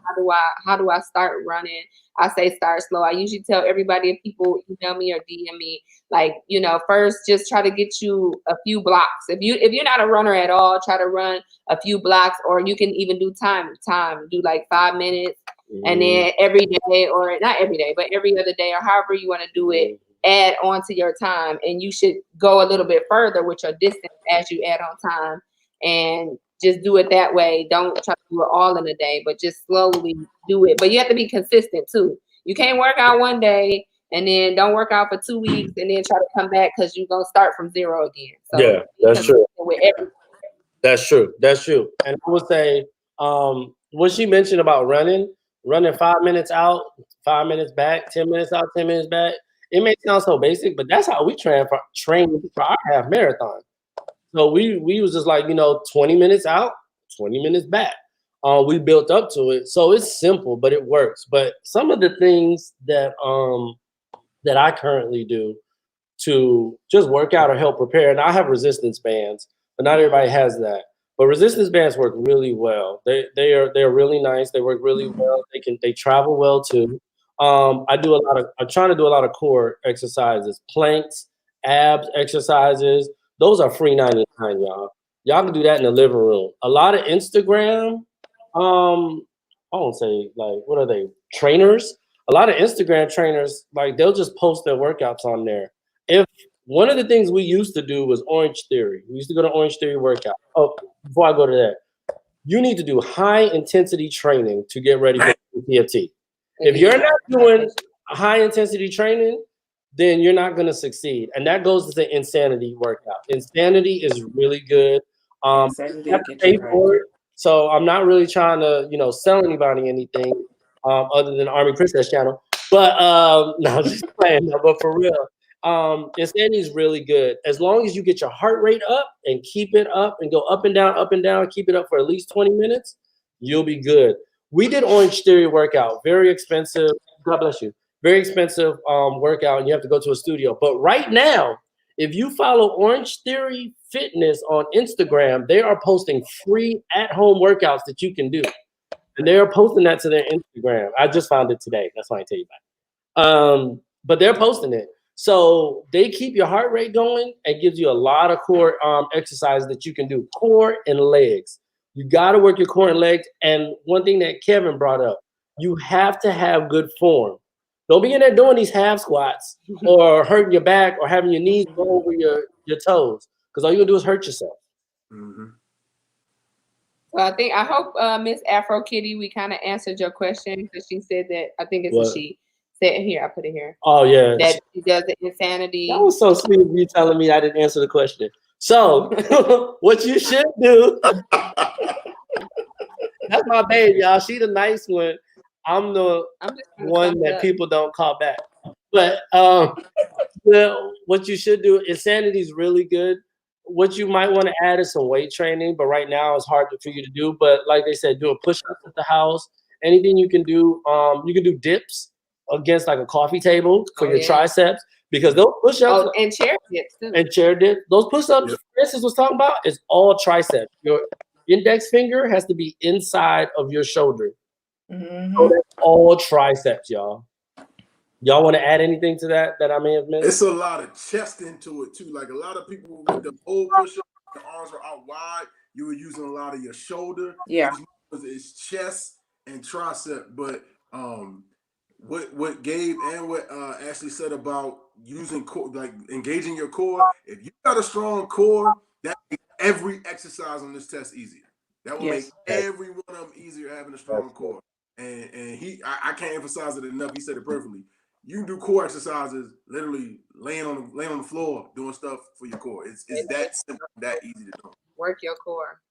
how do I start running? I say start slow. I usually tell everybody, if people email me or DM me, like, you know, first just try to get you a few blocks. If you're not a runner at all, try to run a few blocks, or you can even do time. Do like 5 minutes, and then every day, or not every day, but every other day, or however you want to do it, add on to your time. And you should go a little bit further with your distance as you add on time, and just do it that way. Don't try to do it all in a day, but just slowly do it. But you have to be consistent too. You can't work out one day and then don't work out for 2 weeks and then try to come back, because you're going to start from zero again. So yeah, that's true. With everything. That's true. And I would say what she mentioned about running 5 minutes out, 5 minutes back, 10 minutes out, 10 minutes back. It may sound so basic, but that's how we train for our half marathon. So we was just like, you know, 20 minutes out, 20 minutes back. We built up to it. So it's simple, but it works. But some of the things that I currently do to just work out or help prepare, and I have resistance bands, but not everybody has that. But resistance bands work really well. They're really nice. They work really well. They travel well too. I'm trying to do a lot of core exercises, planks, abs exercises. Those are free 99, y'all. Y'all can do that in the living room. A lot of Instagram, I won't say like, what are they, trainers? A lot of Instagram trainers, like they'll just post their workouts on there. If one of the things we used to do was Orange Theory. We used to go to Orange Theory workout. Oh, before I go to that, you need to do high intensity training to get ready for PFT. If you're not doing high intensity training, then you're not going to succeed. And that goes to the Insanity workout. Insanity is really good. You have to pay for it. So I'm not really trying to, sell anybody anything other than Army Princess channel. But no, just playing. No, but for real, Insanity is really good. As long as you get your heart rate up and keep it up and go up and down, keep it up for at least 20 minutes, you'll be good. We did Orange Theory workout, very expensive. God bless you. Very expensive workout, and you have to go to a studio. But right now, if you follow Orange Theory Fitness on Instagram, they are posting free at-home workouts that you can do. And they are posting that to their Instagram. I just found it today. That's why I tell you about it. But they're posting it. So they keep your heart rate going and gives you a lot of core exercises that you can do, core and legs. You got to work your core and legs. And one thing that Kevin brought up, you have to have good form. Don't be in there doing these half squats or hurting your back or having your knees go over your toes, because all you're gonna do is hurt yourself. Mm-hmm. Well, I hope Miss Afro Kitty, we kind of answered your question, because she said that, I think it's what she said here. I put it here. Oh yeah, that she does the Insanity. That was so sweet of you telling me I didn't answer the question. So what you should do? That's my baby, y'all. She the nice one. I'm the one that people don't call back. But what you should do, Insanity is really good. What you might want to add is some weight training, but right now it's hard for you to do. But like they said, do a push-up at the house. Anything you can do. You can do dips against like a coffee table for your triceps, because those push-ups and chair dips too. And chair dips. Those push-ups Francis was talking about is all triceps. Your index finger has to be inside of your shoulder. Mm-hmm. So that's all triceps, y'all. Y'all want to add anything to that I may have missed? It's a lot of chest into it too. Like a lot of people with the old push-up, the arms are out wide. You were using a lot of your shoulder. Yeah, it's chest and tricep. But what Gabe and what Ashley said about using core, like engaging your core. If you got a strong core, that makes every exercise on this test easier. That will make every one of them easier having a strong core. And I can't emphasize it enough. He said it perfectly. You can do core exercises literally laying on the floor doing stuff for your core. It's that simple, that easy to do. Work your core.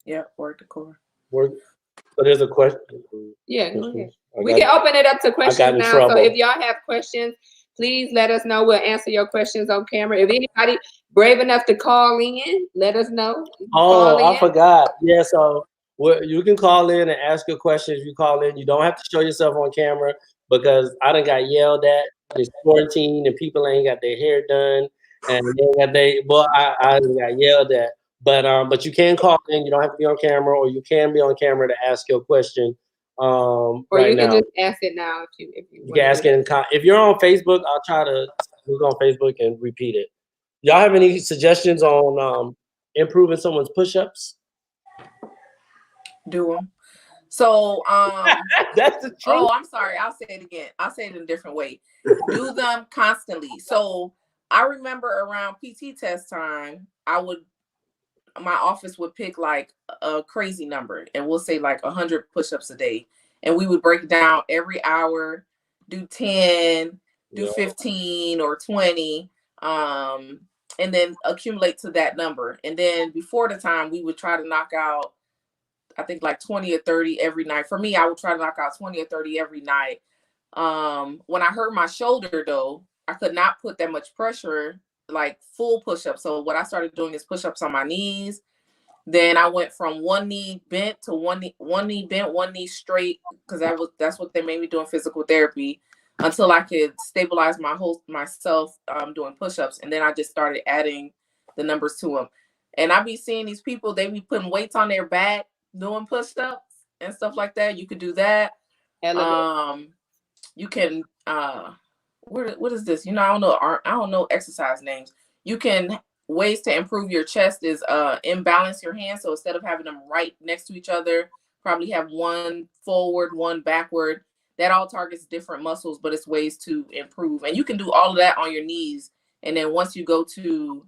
Yeah, work the core. So there's a question. Yeah, go ahead. We can open it up to questions now. So if y'all have questions, please let us know. We'll answer your questions on camera. If anybody brave enough to call in, let us know. I forgot. Yeah, so you can call in and ask your questions. If you call in, you don't have to show yourself on camera, because I done got yelled at. It's quarantine and people ain't got their hair done, and I got yelled at. But you can call in. You don't have to be on camera, or you can be on camera to ask your question. Or you can just ask it now if you can ask it if you're on Facebook. I'll try to look on Facebook and repeat it. Y'all have any suggestions on improving someone's push-ups? Do them. So that's the truth. Oh, I'm sorry. I'll say it again. I'll say it in a different way. Do them constantly. So I remember around PT test time, my office would pick like a crazy number, and we'll say like 100 push-ups a day, and we would break down every hour, do 10, do 15 or 20, and then accumulate to that number. And then before the time, we would try to knock out, I think like 20 or 30 every night. For me, I would try to knock out 20 or 30 every night. When I hurt my shoulder though, I could not put that much pressure, like full push-ups. So what I started doing is push-ups on my knees. Then I went from one knee bent to one knee bent, one knee straight, because that's what they made me do in physical therapy, until I could stabilize myself doing push-ups. And then I just started adding the numbers to them. And I be seeing these people, they be putting weights on their back doing push-ups and stuff like that. You could do that. You can what is this? I don't know exercise names. you can ways to improve your chest is imbalance your hands. So instead of having them right next to each other, probably have one forward, one backward. That all targets different muscles, but it's ways to improve. And you can do all of that on your knees. And then once you go to,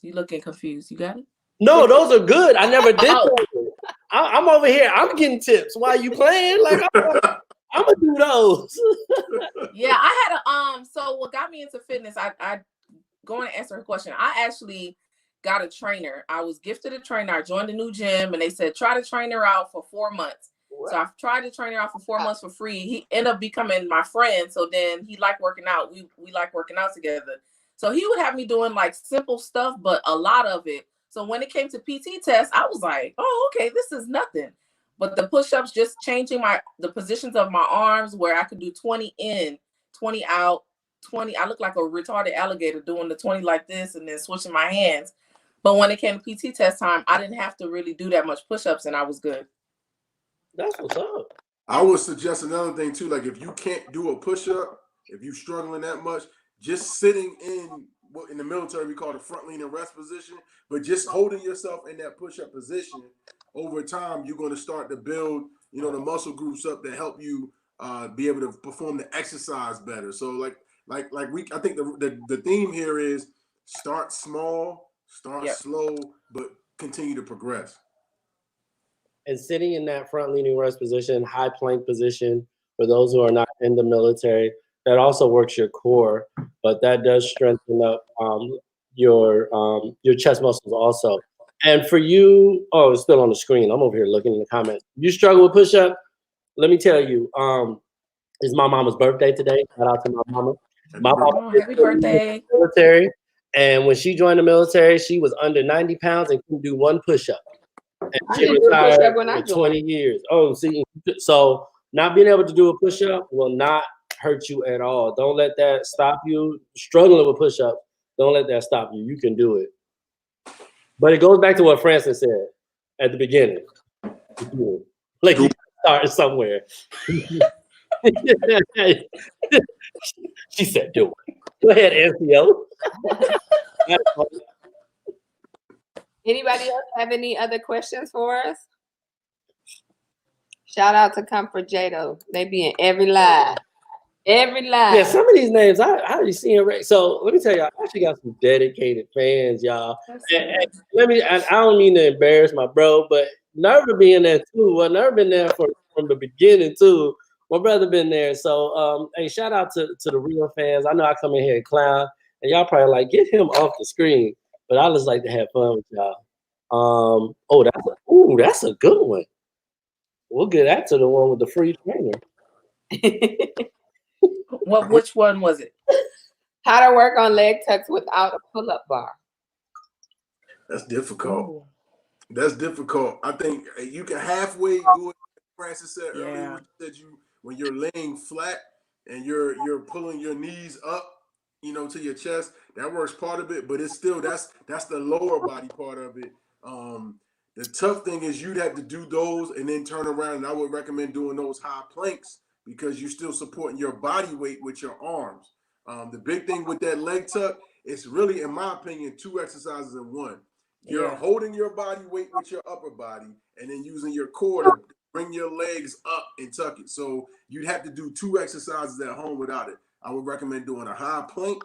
you looking confused. You got it? No, those are good. I never did Oh. those. I'm over here. I'm getting tips while you playing. Like I'm gonna do those. Yeah, I had a so what got me into fitness, I going to answer her question. I actually got a trainer. I was gifted a trainer. I joined a new gym and they said try to train her out for 4 months. What? So I tried to train her out for 4 months for free. He ended up becoming my friend. So then he liked working out. We like working out together. So he would have me doing like simple stuff, but a lot of it. So when it came to PT tests, I was like, oh, okay, this is nothing. But the push-ups, just changing the positions of my arms where I could do 20 in, 20 out, 20. I look like a retarded alligator doing the 20 like this and then switching my hands. But when it came to PT test time, I didn't have to really do that much push-ups and I was good. That's what's up. I would suggest another thing too, like if you can't do a push-up, if you're struggling that much, just sitting in what in the military we call the front lean and rest position, but just holding yourself in that push-up position, over time, you're going to start to build, you know, the muscle groups up that help you be able to perform the exercise better. So I think the theme here is start small, start slow, but continue to progress. And sitting in that front leaning rest position, high plank position, for those who are not in the military, that also works your core, but that does strengthen up your chest muscles also. And for you, oh, it's still on the screen. I'm over here looking in the comments. You struggle with push-up? Let me tell you, it's my mama's birthday today. Shout out to my mama. My mama happy birthday. In the military, and when she joined the military, she was under 90 pounds and couldn't do one push-up. And she retired for 20 years. Oh, see, so not being able to do a push-up will not hurt you at all. Don't let that stop you. Struggling with push-ups, don't let that stop you. You can do it. But it goes back to what Francis said at the beginning. Like you start somewhere. She said, do it. Go ahead, NCO. Anybody else have any other questions for us? Shout out to Comfort Jado. They be in every live. Every live. Yeah, some of these names I already seen. So let me tell you, I actually got some dedicated fans, y'all. And I don't mean to embarrass my bro, but Nerva being there too. Well, Nerva been there from the beginning too. My brother been there. So hey, shout out to the real fans. I know I come in here and clown, and y'all probably like, get him off the screen. But I just like to have fun with y'all. That's a good one. We'll get that to the one with the free trainer. Which one was it? How to work on leg tucks without a pull-up bar. That's difficult. Ooh. That's difficult. I think you can halfway do it. Francis said earlier, when you're laying flat and you're pulling your knees up, you know, to your chest. That works part of it, but it's still that's the lower body part of it. The tough thing is you'd have to do those and then turn around, and I would recommend doing those high planks because you're still supporting your body weight with your arms. The big thing with that leg tuck, it's really, in my opinion, 2 exercises in one. You're holding your body weight with your upper body and then using your core to bring your legs up and tuck it. So you'd have to do 2 exercises at home without it. I would recommend doing a high plank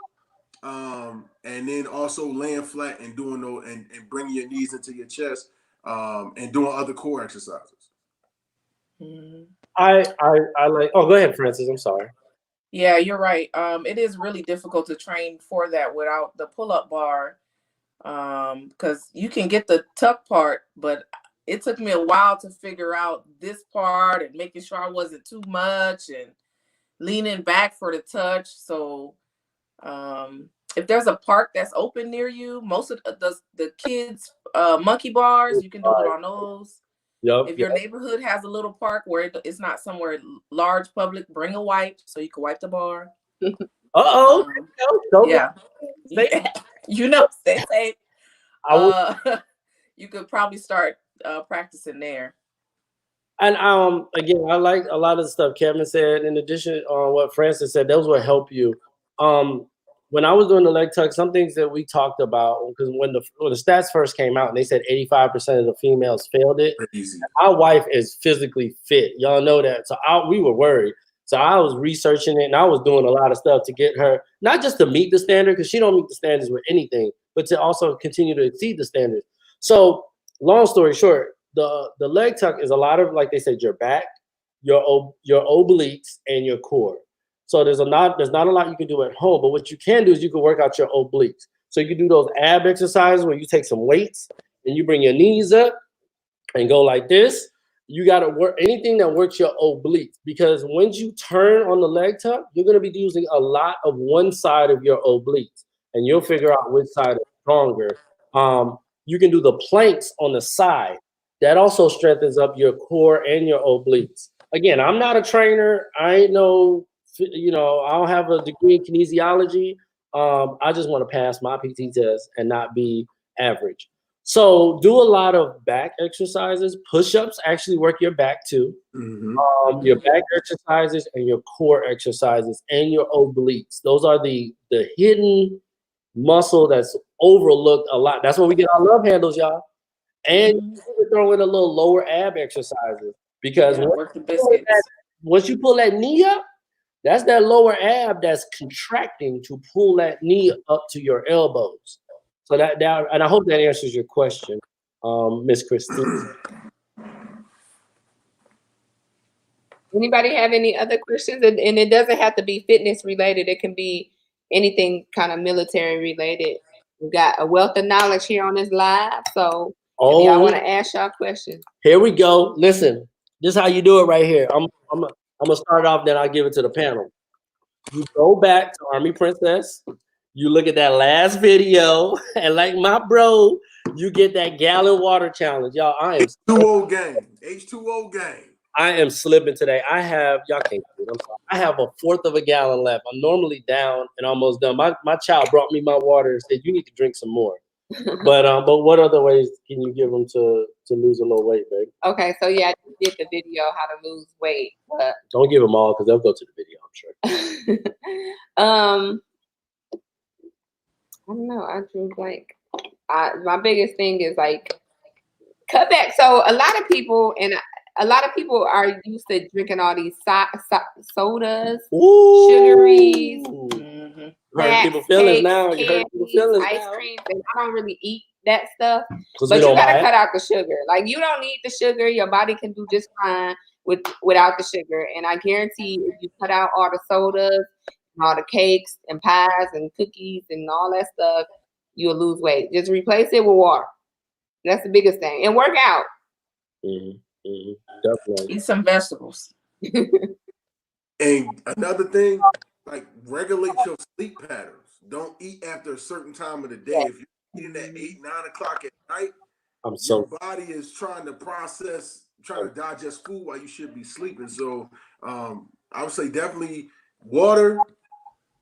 and then also laying flat and doing those and bringing your knees into your chest and doing other core exercises. I like, oh, go ahead, Francis. I'm sorry. Yeah, you're right. It is really difficult to train for that without the pull-up bar because you can get the tuck part, but it took me a while to figure out this part and making sure I wasn't too much and leaning back for the touch. So if there's a park that's open near you, most of the kids monkey bars, you can do it on those. If your neighborhood has a little park where it's not somewhere large public, bring a wipe so you can wipe the bar. Yeah. You know, stay safe. You could probably start practicing there. And again, I like a lot of the stuff Kevin said. In addition on what Francis said, those will help you. when I was doing the leg tuck, some things that we talked about, because when the stats first came out and they said 85% of the females failed it. Easy. Our wife is physically fit. Y'all know that. So we were worried. So I was researching it and I was doing a lot of stuff to get her, not just to meet the standard, because she don't meet the standards with anything, but to also continue to exceed the standards. So long story short, the leg tuck is a lot of, like they said, your back, your obliques, and your core. So there's not a lot you can do at home, but what you can do is you can work out your obliques. So you can do those ab exercises where you take some weights and you bring your knees up and go like this. You got to work anything that works your obliques, because once you turn on the leg tuck, you're going to be using a lot of one side of your obliques, and you'll figure out which side is stronger. You can do the planks on the side. That also strengthens up your core and your obliques. Again, I'm not a trainer. I ain't no, I don't have a degree in kinesiology. I just want to pass my PT test and not be average. So do a lot of back exercises. Push-ups actually work your back too. Mm-hmm. Your back exercises and your core exercises and your obliques. Those are the hidden muscle that's overlooked a lot. That's where we get our love handles, y'all. And you can throw in a little lower ab exercises, because once you pull that knee up, that's that lower ab that's contracting to pull that knee up to your elbows. So that and I hope that answers your question, Miss Christine. Anybody have any other questions? And it doesn't have to be fitness related. It can be anything kind of military related. We got a wealth of knowledge here on this live. So if y'all want to ask y'all questions. Here we go. Listen, this is how you do it right here. I'm gonna start off, then I'll give it to the panel. You go back to Army Princess. You look at that last video, and like my bro, you get that gallon water challenge. Y'all, I am H2O game. H2O game. I am slipping today. I have, y'all can't do it. I'm sorry. I have a fourth of a gallon left. I'm normally down and almost done. My child brought me my water and said, you need to drink some more. But what other ways can you give them to lose a little weight, babe? Okay, so yeah, I just did the video how to lose weight. But don't give them all, because they'll go to the video, I'm sure. I don't know. I drew blank. My biggest thing is like cut back. So a lot of people are used to drinking all these sodas, sugaries, people feelings now. You heard people feelings ice now. creams, and I don't really eat that stuff. But you gotta cut out the sugar. Like, you don't need the sugar. Your body can do just fine without the sugar. And I guarantee if you cut out all the sodas, and all the cakes and pies and cookies and all that stuff, you'll lose weight. Just replace it with water. That's the biggest thing. And work out. Definitely. Eat some vegetables. And another thing, like, regulate your sleep patterns. Don't eat after a certain time of the day. If you're eating at 8, 9 o'clock at night, your body is trying to digest food while you should be sleeping. So I would say definitely water,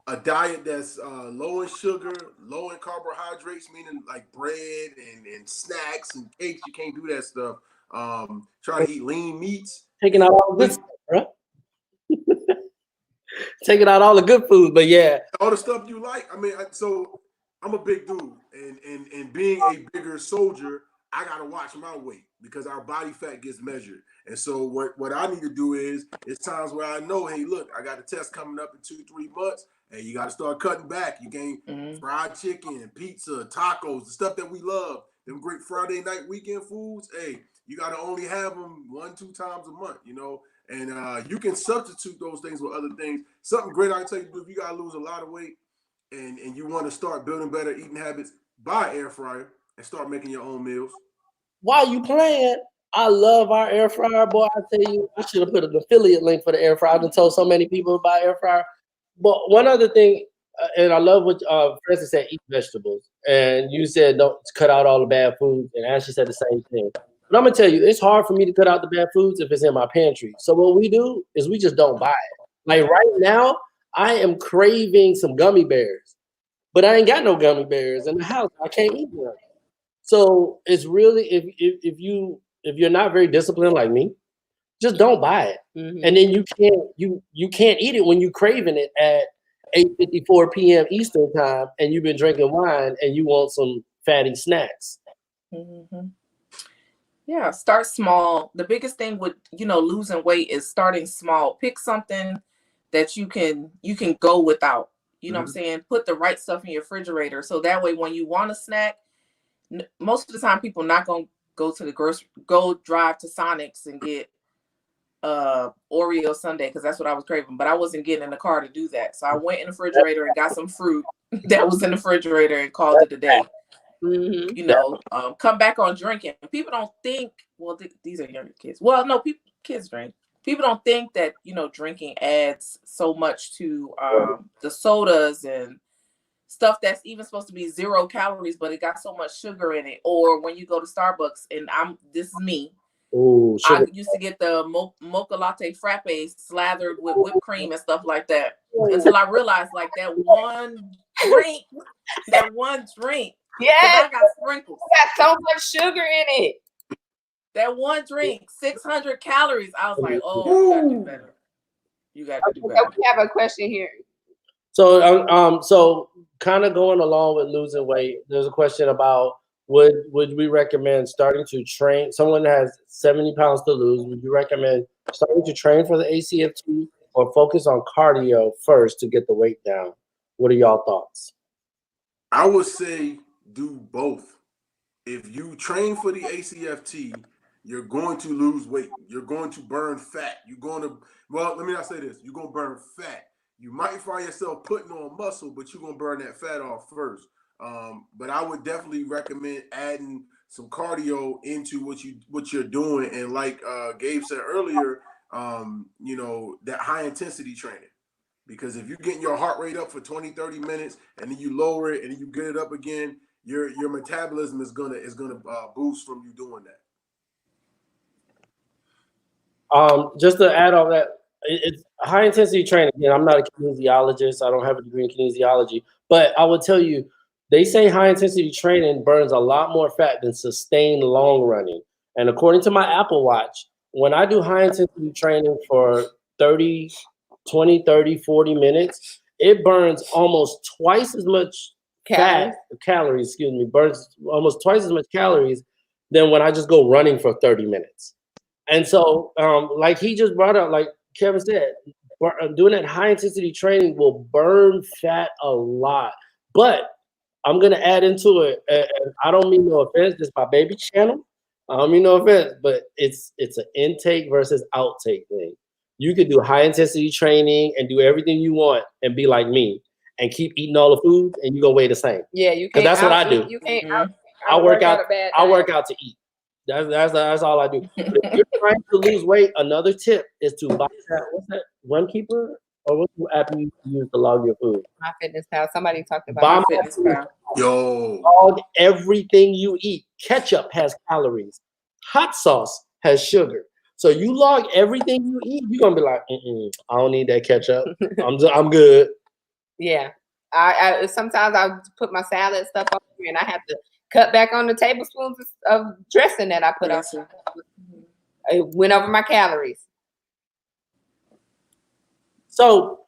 a diet that's low in sugar, low in carbohydrates, meaning like bread and snacks and cakes. You can't do that stuff. Try to eat lean meats. Taking out all the good stuff, bro. Taking out all the good food, but yeah. All the stuff you like. I mean, so I'm a big dude, and being a bigger soldier, I gotta watch my weight because our body fat gets measured. And so what I need to do is, it's times where I know, hey, look, I got a test coming up in 2-3 months. Hey, you got to start cutting back. You can't fried chicken, pizza, tacos, the stuff that we love, them great Friday night weekend foods. Hey, you got to only have them 1-2 times a month, and you can substitute those things with other things. Something great I can tell you to do if you got to lose a lot of weight and you want to start building better eating habits, buy an air fryer and start making your own meals. While you playing, I love our air fryer, boy. I tell you, I should have put an affiliate link for the air fryer. I've told so many people about air fryer. But one other thing, and I love what Francis said, eat vegetables. And you said don't cut out all the bad foods. And Ashley said the same thing. But I'm going to tell you, it's hard for me to cut out the bad foods if it's in my pantry. So what we do is we just don't buy it. Like right now, I am craving some gummy bears. But I ain't got no gummy bears in the house. I can't eat them. So it's really, if you're not very disciplined like me, just don't buy it. And then you can't eat it when you're craving it at 8:54 p.m. Eastern time, and you've been drinking wine, and you want some fatty snacks. Mm-hmm. Yeah, start small. The biggest thing with losing weight is starting small. Pick something that you can go without. You know what I'm saying? Put the right stuff in your refrigerator, so that way when you want a snack, most of the time people not gonna go drive to Sonic's and get Oreo sundae, because that's what I was craving, but I wasn't getting in the car to do that. So I went in the refrigerator and got some fruit that was in the refrigerator and called it a day. Come back on drinking. People don't think, well, these are younger kids. Well, no, kids drink. People don't think that drinking adds so much to the sodas and stuff that's even supposed to be 0 calories, but it got so much sugar in it. Or when you go to Starbucks, and this is me. Ooh, I used to get the mocha latte frappe slathered with whipped cream and stuff like that, until I realized like that one drink. Yeah, I got sprinkles. Got so much sugar in it. That one drink, 600 calories. I was like, oh, you gotta do better. You gotta do better. We have a question here. So, so kind of going along with losing weight, there's a question about would we recommend starting to train someone that has 70 pounds to lose? Would you recommend starting to train for the ACFT or focus on cardio first to get the weight down? What are y'all thoughts? I would say do both. If you train for the ACFT, you're going to lose weight. You're going to burn fat. Well, let me not say this. You're going to burn fat. You might find yourself putting on muscle, but you're going to burn that fat off first. But I would definitely recommend adding some cardio into what you're doing. And like Gabe said earlier, that high intensity training. Because if you're getting your heart rate up for 20, 30 minutes and then you lower it and then you get it up again, your metabolism is gonna boost from you doing that. Just to add on that, it's high intensity training. Again, I'm not a kinesiologist. I don't have a degree in kinesiology, but I will tell you, they say high intensity training burns a lot more fat than sustained long running. And according to my Apple Watch, when I do high intensity training for 20, 30, 40 minutes, it burns almost twice as much calories, burns almost twice as much calories than when I just go running for 30 minutes. And so, like he just brought up, like Kevin said, doing that high intensity training will burn fat a lot. But I'm gonna add into it, and I don't mean no offense. This is my baby channel. I don't mean no offense, but it's an intake versus outtake thing. You could do high intensity training and do everything you want and be like me and keep eating all the food, and you're gonna weigh the same. Yeah, you can't. That's what I do. You can't. I work out. I work out to eat. That's all I do. But if you're trying to lose weight, another tip is to buy that. What's that? Runkeeper, or what app you use to log your food? MyFitnessPal. Somebody talked about MyFitnessPal. Yo, log everything you eat. Ketchup has calories. Hot sauce has sugar. So you log everything you eat. You're gonna be like, I don't need that ketchup. I'm good. Yeah. I sometimes I put my salad stuff up here, and I have to cut back on the tablespoons of dressing that I put on. I went over my calories. So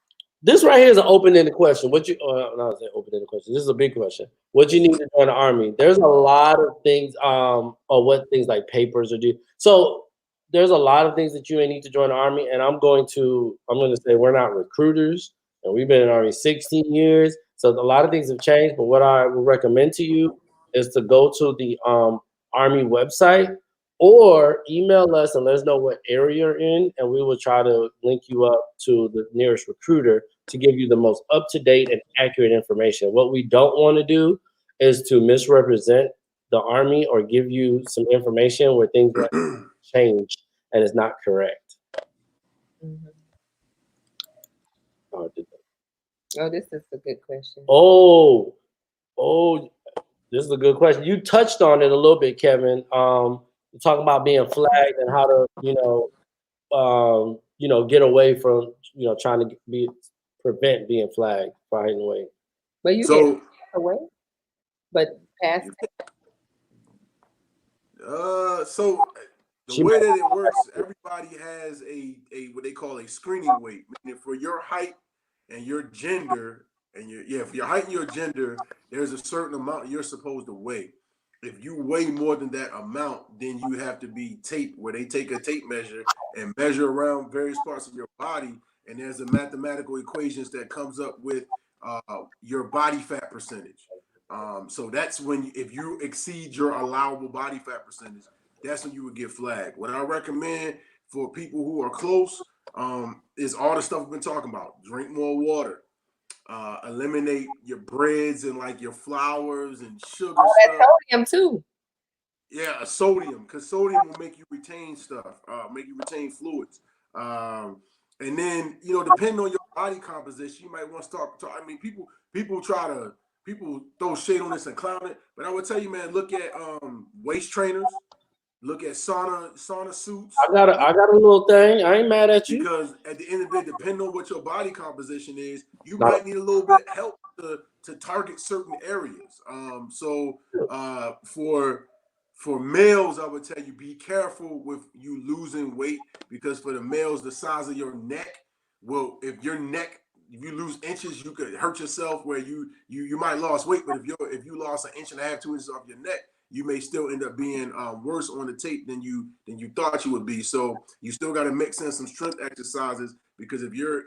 this right here is an open-ended question. Not an open-ended question. This is a big question. What you need to join the Army? There's a lot of things, or what things like papers or do. So there's a lot of things that you may need to join the Army, and I'm going to say we're not recruiters, and we've been in the Army 16 years. So a lot of things have changed, but what I would recommend to you is to go to the Army website or email us and let us know what area you're in, and we will try to link you up to the nearest recruiter to give you the most up-to-date and accurate information. What we don't want to do is to misrepresent the Army or give you some information where things might change and it's not correct. Mm-hmm. Oh, this is a good question. Oh, this is a good question. You touched on it a little bit, Kevin. Talking about being flagged and how to, get away from, trying to prevent being flagged for hiding away. But you get away, but past. So the way that it works, everybody has a what they call a screening weight. Meaning for your height and your gender and for your height and your gender, there's a certain amount you're supposed to weigh. If you weigh more than that amount, then you have to be taped, where they take a tape measure and measure around various parts of your body. And there's a mathematical equations that comes up with your body fat percentage. So that's when, if you exceed your allowable body fat percentage, that's when you would get flagged. What I recommend for people who are close is all the stuff we've been talking about. Drink more water. Eliminate your breads and like your flours and sugar stuff. Sodium too. Yeah, sodium, because sodium will make you retain stuff, make you retain fluids. And then, depending on your body composition, you might want to start. I mean, people throw shade on this and clown it, but I would tell you, man, look at waist trainers. Look at sauna suits. I got a little thing. I ain't mad at you. Because at the end of the day, depending on what your body composition is, you might need a little bit of help to target certain areas. So for males, I would tell you, be careful with you losing weight, because for the males, the size of your neck, well, if you lose inches, you could hurt yourself where you might lose weight, but if you lost 1.5 inches, 2 inches off your neck, you may still end up being worse on the tape than you thought you would be. So you still got to mix in some strength exercises, because if you're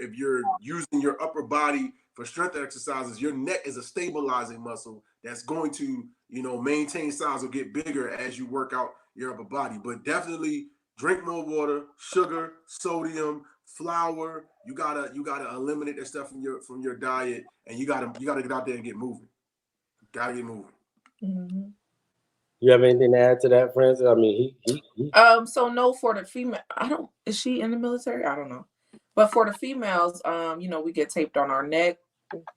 using your upper body for strength exercises, your neck is a stabilizing muscle that's going to maintain size or get bigger as you work out your upper body. But definitely drink more water, sugar, sodium, flour. You gotta eliminate that stuff from your diet, and you gotta get out there and get moving. Gotta get moving. Mm-hmm. You have anything to add to that, Francis? I mean, he. So no, for the female, is she in the military? I don't know. But for the females, we get taped on our neck,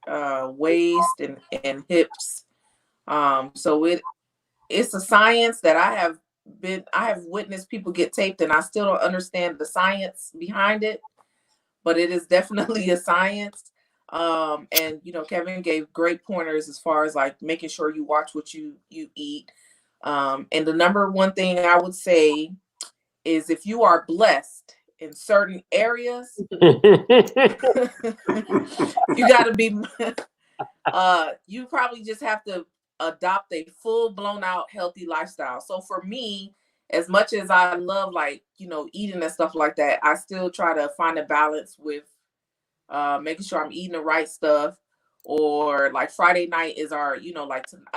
waist, and hips. So it's a science that I have witnessed people get taped, and I still don't understand the science behind it, but it is definitely a science. And Kevin gave great pointers as far as like making sure you watch what you eat. And the number one thing I would say is, if you are blessed in certain areas, you got to be, you probably just have to adopt a full blown out healthy lifestyle. So for me, as much as I love eating and stuff like that, I still try to find a balance with making sure I'm eating the right stuff. Or like Friday night is our, a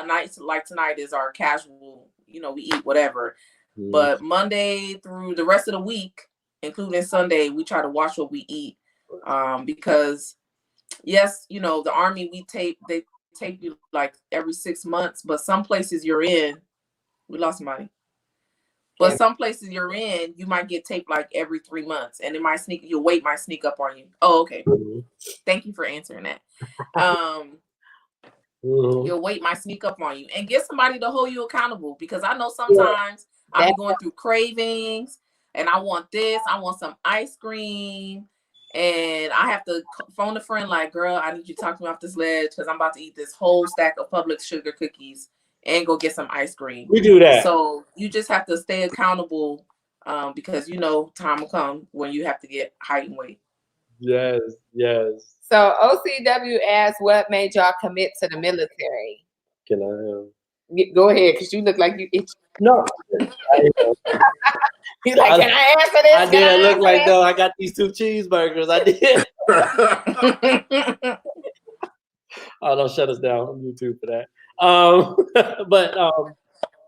night like tonight is our casual, we eat whatever. Mm. But Monday through the rest of the week, including Sunday, we try to watch what we eat. Because yes, the Army, they tape you like every 6 months, but some places you're in, we lost money. But some places you're in, you might get taped like every 3 months, and your weight might sneak up on you. Oh, okay. Mm-hmm. Thank you for answering that. Your weight might sneak up on you, and get somebody to hold you accountable, because I know sometimes I'll be going through cravings and I want some ice cream, and I have to phone a friend like, girl, I need you to talk me off this ledge because I'm about to eat this whole stack of Publix sugar cookies and go get some ice cream. We do that. So you just have to stay accountable, because time will come when you have to get height and weight. Yes. So OCW asks, what made y'all commit to the military? Can I? Go ahead, because you look like you itch. No. He's like, can I answer this? I did look like, though, I got these 2 cheeseburgers. I did. Oh, don't shut us down on YouTube for that. But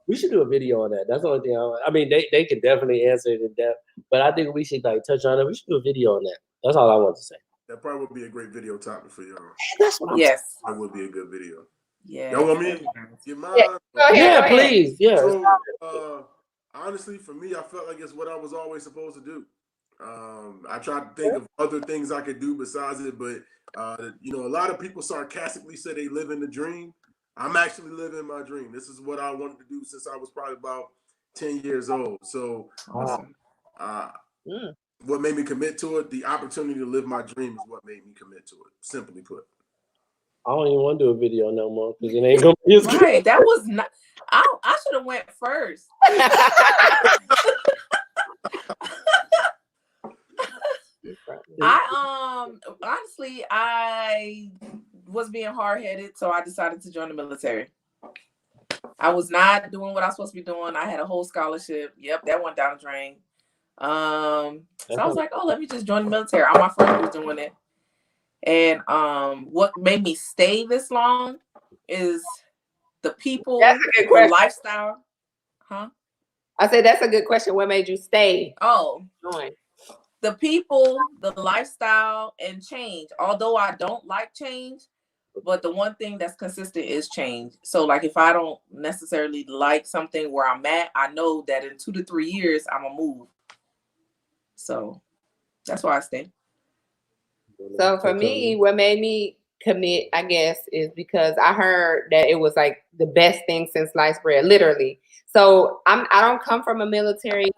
we should do a video on that. That's the only thing. I mean, they can definitely answer it in depth, but I think we should touch on it. We should do a video on that. That's all I want to say. That probably would be a great video topic for y'all. That's what I'm saying. That would be a good video. Yeah. Y'all want me to get mine? Yeah, please. Yeah. So, honestly, for me, I felt like it's what I was always supposed to do. I tried to think of other things I could do besides it, but a lot of people sarcastically say they live in the dream. I'm actually living my dream. This is what I wanted to do since I was probably about 10 years old. So, what made me commit to it? The opportunity to live my dream is what made me commit to it. Simply put. I don't even want to do a video no more because it ain't gonna be as good. Right, that was not. I should have went first. I honestly, I was being hard-headed, so I decided to join the military. I was not doing what I was supposed to be doing. I had a whole scholarship. Yep, that went down the drain. So I was like, oh, let me just join the military. All my friends was doing it. And what made me stay this long is the people, That's a good the question. lifestyle. Huh? I said that's a good question. What made you stay? Oh, Join. the people, the lifestyle, and change. Although I don't like change, but the one thing that's consistent is change. So like if I don't necessarily like something where I'm at, I know that in 2 to 3 years I'm gonna move. So that's why I stay. So for me, what made me commit, I guess, is because I heard that it was like the best thing since sliced bread, literally. So I don't come from a military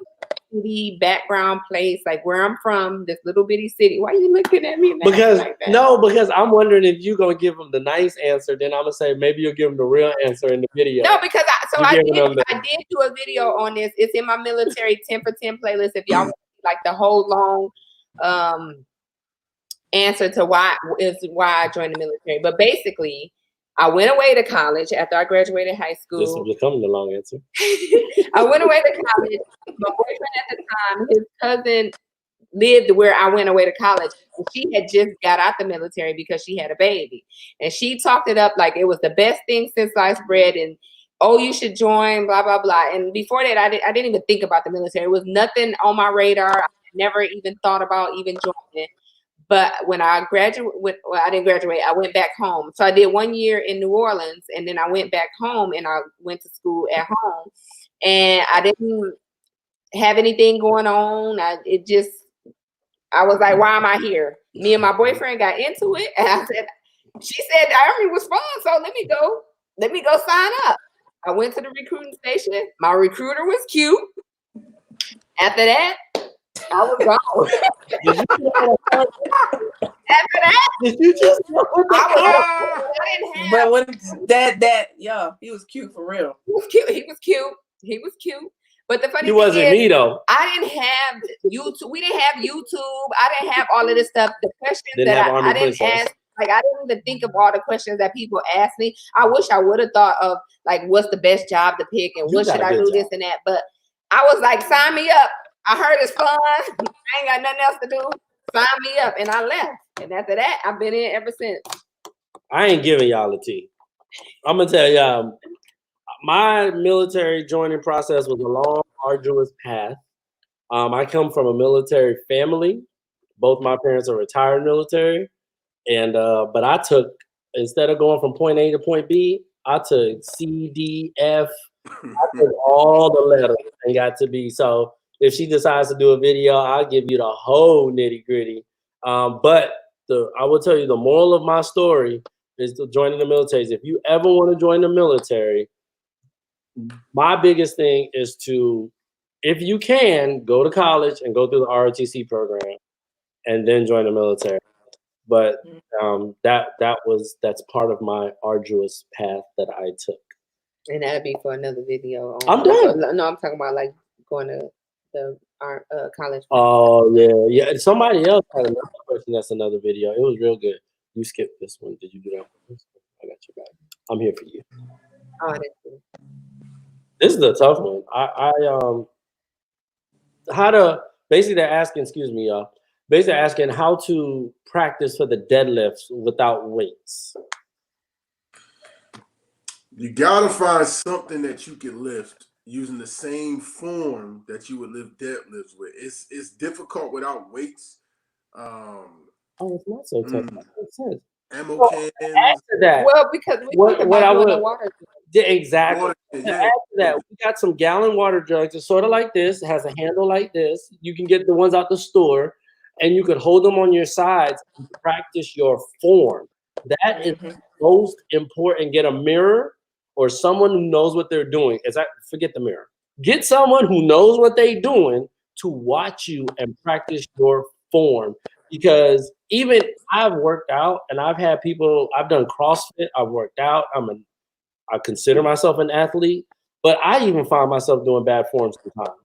city background place, like where I'm from, this little bitty city. Why are you looking at me? Because like that? no, because I'm wondering if you're gonna give them the nice answer, then I'm gonna say maybe you'll give them the real answer in the video. No, because I did do a video on this. It's in my military 10 for 10 playlist. If y'all want like the whole long answer to why I joined the military. But basically, I went away to college after I graduated high school. This is becoming the long answer. I went away to college. My boyfriend at the time, his cousin lived where I went away to college. She had just got out the military because she had a baby. And she talked it up like it was the best thing since sliced bread and oh, you should join, blah, blah, blah. And before that, I didn't even think about the military. It was nothing on my radar. I never even thought about even joining. But when I graduated, well, I didn't graduate. I went back home. So I did 1 year in New Orleans, and then I went back home, and I went to school at home. And I didn't have anything going on. I was like, why am I here? Me and my boyfriend got into it, and she said the Army was fun, so let me go sign up. I went to the recruiting station. My recruiter was cute. After that, I was gone. After that, did you just? I didn't have. But what yeah, he was cute for real. He was cute. He was cute. But the funny He thing wasn't is, me though. I didn't have YouTube. We didn't have YouTube. I didn't have all of this stuff. The questions that I didn't ask. Like I didn't even think of all the questions that people asked me. I wish I would have thought of like what's the best job to pick and what should I do this and that. But I was like, sign me up. I heard it's fun. I ain't got nothing else to do. Sign me up, and I left. And after that, I've been in ever since. I ain't giving y'all a tea. I'm gonna tell y'all, my military joining process was a long, arduous path. I come from a military family. Both my parents are retired military, and but I took, instead of going from point A to point B, I took C, D, F. I took all the letters and got to B. So if she decides to do a video, I'll give you the whole nitty gritty. But I will tell you the moral of my story is to joining the military. If you ever want to join the military, my biggest thing is to, if you can, go to college and go through the ROTC program and then join the military. But that's part of my arduous path that I took. And that'd be for another video. I'm done. No, I'm talking about like going to the college. Oh yeah. Somebody else had another question. That's another video. It was real good. You skipped this one. Did you do that? I got you back. I'm here for you. Oh, that's good. This is a tough one. Basically they're asking, excuse me, y'all. Basically asking how to practice for the deadlifts without weights. You gotta find something that you can lift using the same form that you would lift deadlifts with. It's difficult without weights. It's not so tough. It says. Ammo cans. After that, well, because the water. Yeah, exactly. After that, we got some gallon water jugs. It's sort of like this. It has a handle like this. You can get the ones out the store, and you could hold them on your sides and practice your form. That is most important. Get a mirror or someone who knows what they're doing. Forget the mirror. Get someone who knows what they're doing to watch you and practice your form. Because even I've worked out and I've had people, I've done CrossFit, I've worked out, I consider myself an athlete, but I even find myself doing bad forms sometimes.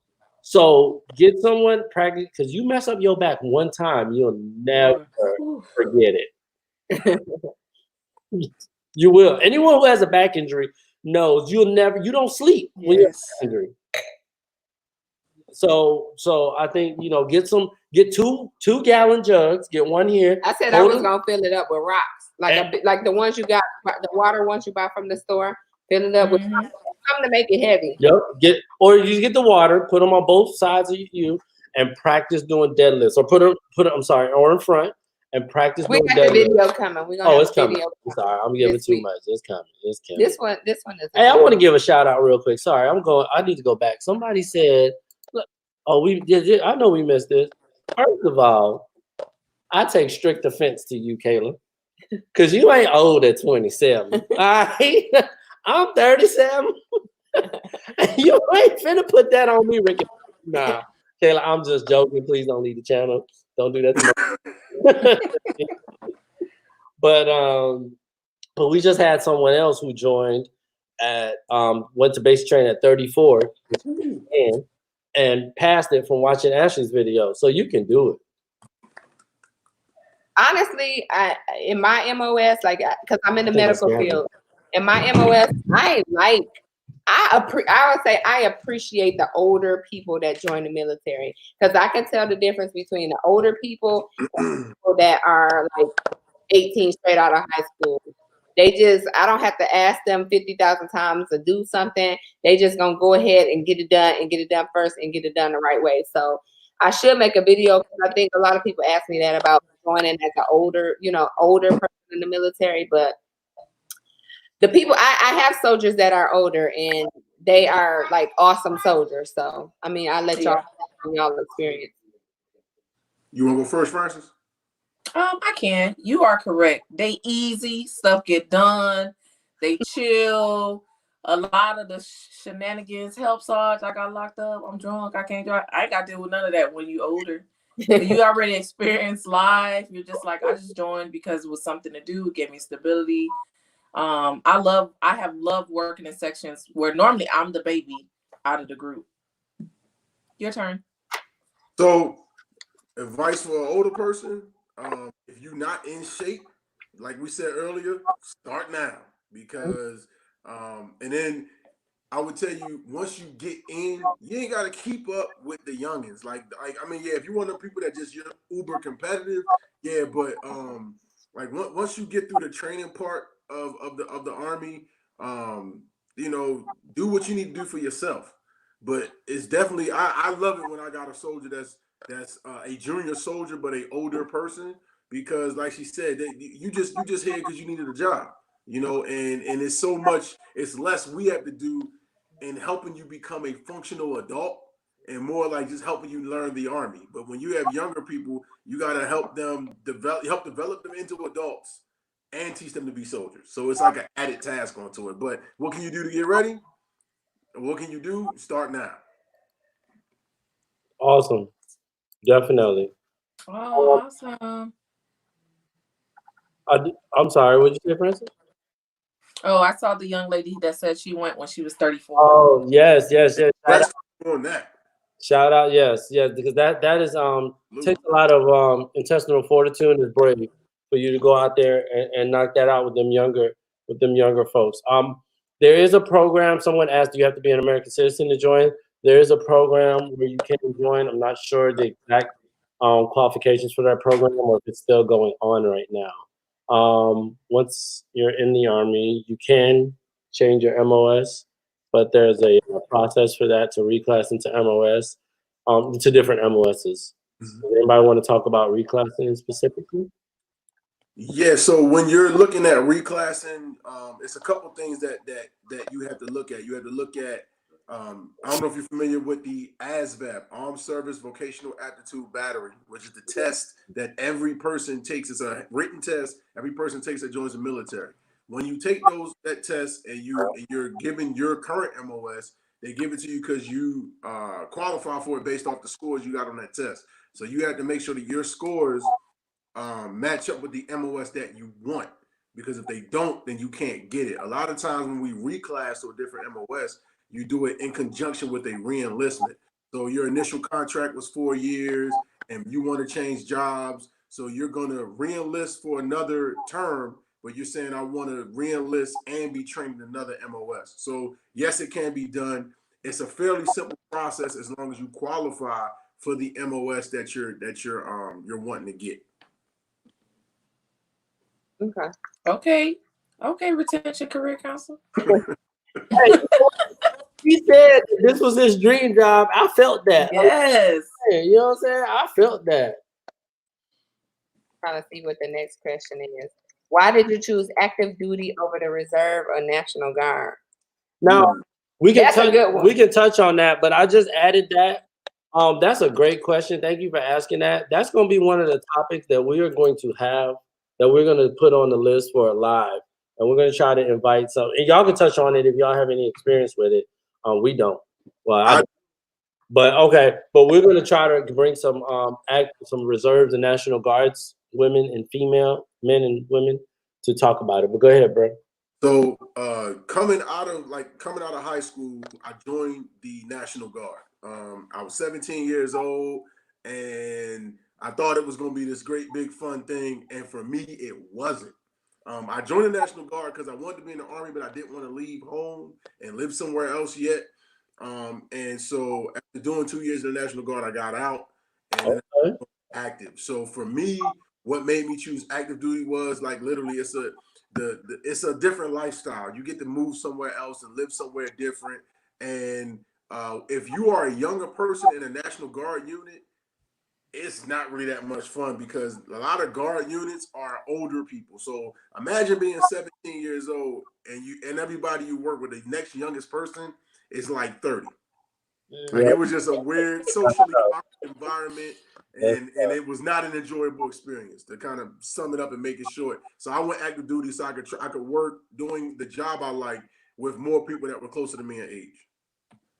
So get someone practice, because you mess up your back one time, you'll never forget it. You will. Anyone who has a back injury knows you don't sleep when you have a Yes. back injury. So I think, get two gallon jugs, get one here. I said I was gonna fill it up with rocks, like the ones you got, the water ones you buy from the store. Fill it up with rocks. Something to make it heavy. Yep. Or you get the water, put them on both sides of you, and practice doing deadlifts. Or put them. Or in front and practice We doing got deadlifts. the video coming. We're gonna have it's a coming. video. I'm sorry, I'm giving too week. much. It's coming. This one is. Hey, I want to give a shout out real quick. Sorry, I need to go back. Somebody said, we did. I know we missed this. First of all, I take strict offense to you, Kayla, because you ain't old at 27. All right, I'm 37. You ain't finna put that on me, Ricky. Nah, Kayla, I'm just joking. Please don't leave the channel. Don't do that to me. But we just had someone else who joined went to basic training at 34 and passed it from watching Ashley's video. So you can do it. Honestly, in my MOS, because I'm in the medical field, in my MOS, I would say I appreciate the older people that join the military, because I can tell the difference between the older people and people that are like 18 straight out of high school. I don't have to ask them 50,000 times to do something. They just gonna go ahead and get it done first and get it done the right way. So I should make a video, because I think a lot of people ask me that about joining as an older person in the military. But the people, I have soldiers that are older and they are like awesome soldiers. So I mean, I let y'all experience. You want to go first, Francis? I can. You are correct. They easy, stuff get done. They chill. A lot of the shenanigans help Sarge. I got locked up. I'm drunk. I can't drive. I ain't got to deal with none of that when you older. You already experienced life. You're just like, I just joined because it was something to do. It gave me stability. I have loved working in sections where normally I'm the baby out of the group. Your turn. So, advice for an older person: if you're not in shape, like we said earlier, start now, because and then I would tell you, once you get in, you ain't got to keep up with the youngins. Like I mean, yeah, if you're one of the people that just you're uber competitive, yeah, but like once you get through the training part of the Army, do what you need to do for yourself. But it's definitely I love it when I got a soldier that's a junior soldier but a older person, because like she said, you just here because you needed a job, and it's so much, it's less we have to do in helping you become a functional adult, and more like just helping you learn the Army. But when you have younger people, you got to help develop them into adults and teach them to be soldiers. So it's like an added task onto it. But what can you do to get ready? What can you do? Start now. Awesome. Definitely. Oh, awesome. I'm sorry, what did you say, Francis? Oh, I saw the young lady that said she went when she was 34. Oh, yes. Shout out, yes, because that is takes a lot of intestinal fortitude and is brave for you to go out there and knock that out with them younger folks. There is a program. Someone asked, do you have to be an American citizen to join? There is a program where you can join. I'm not sure the exact qualifications for that program, or if it's still going on right now. Once you're in the Army, you can change your MOS, but there's a process for that to reclass into MOS, to different MOSs. Does anybody want to talk about reclassing specifically? Yeah, so when you're looking at reclassing, it's a couple things that you have to look at. You have to look at, I don't know if you're familiar with the ASVAB, Armed Service Vocational Aptitude Battery, which is the test that every person takes. It's a written test every person takes that joins the military. When you take that test and you're given your current MOS, they give it to you because you qualify for it based off the scores you got on that test. So you have to make sure that your scores match up with the MOS that you want, because if they don't, then you can't get it. A lot of times when we reclass to a different MOS, you do it in conjunction with a re-enlistment. So your initial contract was 4 years and you want to change jobs, so you're going to re-enlist for another term but you're saying I want to re-enlist and be trained in another MOS. So yes, it can be done. It's a fairly simple process as long as you qualify for the MOS that you're wanting to get. Okay, retention career counsel. Hey, he said this was his dream job. I felt that. Yes. You know what I'm saying? I felt that. Trying to see what the next question is. Why did you choose active duty over the reserve or National Guard? Now we can touch on that, but I just added that. That's a great question. Thank you for asking that. That's going to be one of the topics that we are going to have, that we're going to put on the list for a live, and we're going to try to invite some. And y'all can touch on it if y'all have any experience with it. We don't. Well, I don't. But okay. But we're going to try to bring some reserves and National Guards, women and female, men and women, to talk about it. But go ahead, bro. So coming out of high school, I joined the National Guard. I was 17 years old, and I thought it was going to be this great big fun thing, and for me, it wasn't. I joined the National Guard because I wanted to be in the Army, but I didn't want to leave home and live somewhere else yet. And so after doing 2 years in the National Guard, I got out and active. So for me, what made me choose active duty was like literally it's a different lifestyle. You get to move somewhere else and live somewhere different. And if you are a younger person in a National Guard unit, it's not really that much fun because a lot of guard units are older people. So imagine being 17 years old and everybody you work with, the next youngest person is like 30. Like it was just a weird socially awkward environment, and it was not an enjoyable experience, to kind of sum it up and make it short. So I went active duty so I could work doing the job I like with more people that were closer to me in age.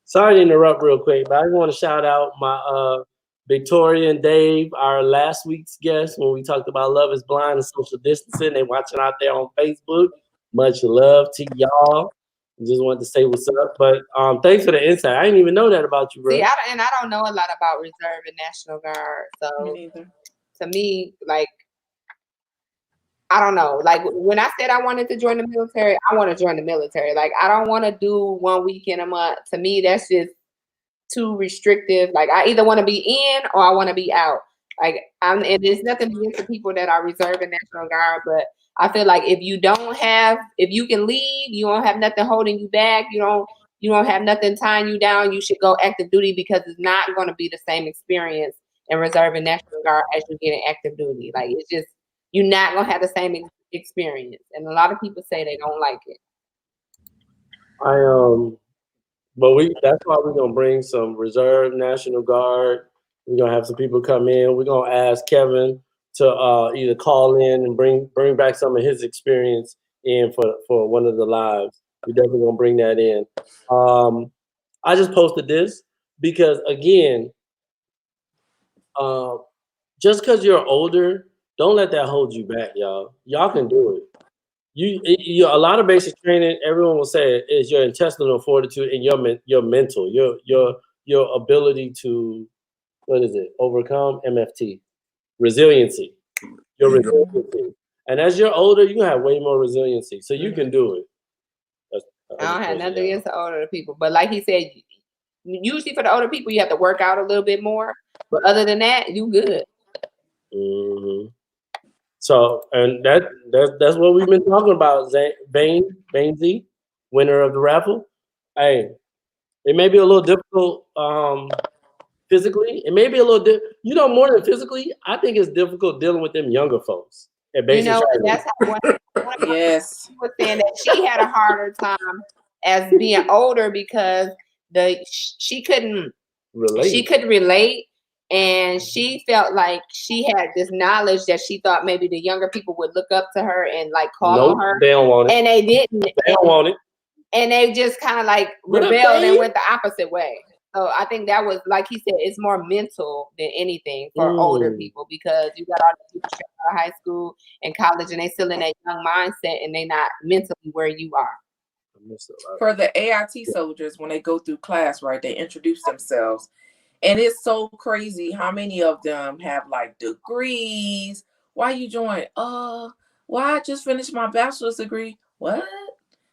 Sorry to interrupt real quick, but I just want to shout out my Victoria and Dave, our last week's guests, when we talked about Love is Blind and social distancing. They watching out there on Facebook. Much love to y'all. Just wanted to say what's up, but thanks for the insight. I didn't even know that about you, bro. See, I don't know a lot about Reserve and National Guard, so to me, like, I don't know. Like when I said I wanted to join the military, I want to join the military. Like I don't want to do 1 weekend a month. To me, that's just too restrictive. Like I either want to be in or I want to be out. Like and there's nothing against the people that are Reserve and National Guard, but I feel like if you can leave, you don't have nothing holding you back. You don't have nothing tying you down. You should go active duty because it's not going to be the same experience in Reserve and National Guard as you get in active duty. Like it's just, you're not going to have the same experience. And a lot of people say they don't like it. That's why we're going to bring some Reserve, National Guard. We're going to have some people come in. We're going to ask Kevin to either call in and bring back some of his experience in for one of the lives. We're definitely going to bring that in. I just posted this because, again, just because you're older, don't let that hold you back, y'all. Y'all can do it. You a lot of basic training, everyone will say, is your intestinal fortitude and your mental, your ability to, overcome MFT, resiliency. Your resiliency. And as you're older, you have way more resiliency, so you can do it. I don't have nothing against the older people, but like he said, usually for the older people, you have to work out a little bit more. But other than that, you good. Mm-hmm. So, and that's what we've been talking about. Bainsy, winner of the raffle. Hey, it may be a little difficult physically. It may be a little more than physically. I think it's difficult dealing with them younger folks. That's how one yes. was saying that she had a harder time as being older because she couldn't relate. And she felt like she had this knowledge that she thought maybe the younger people would look up to her and like call on her. They don't want it. And they didn't. They don't want it. And they just kind of like rebelled and went the opposite way. So I think that was, like he said, it's more mental than anything for older people because you got all the people straight out of high school and college and they still in that young mindset and they not mentally where you are. For the AIT soldiers, when they go through class, right, they introduce themselves. And it's so crazy how many of them have like degrees. Why you join? Well, I just finished my bachelor's degree. What?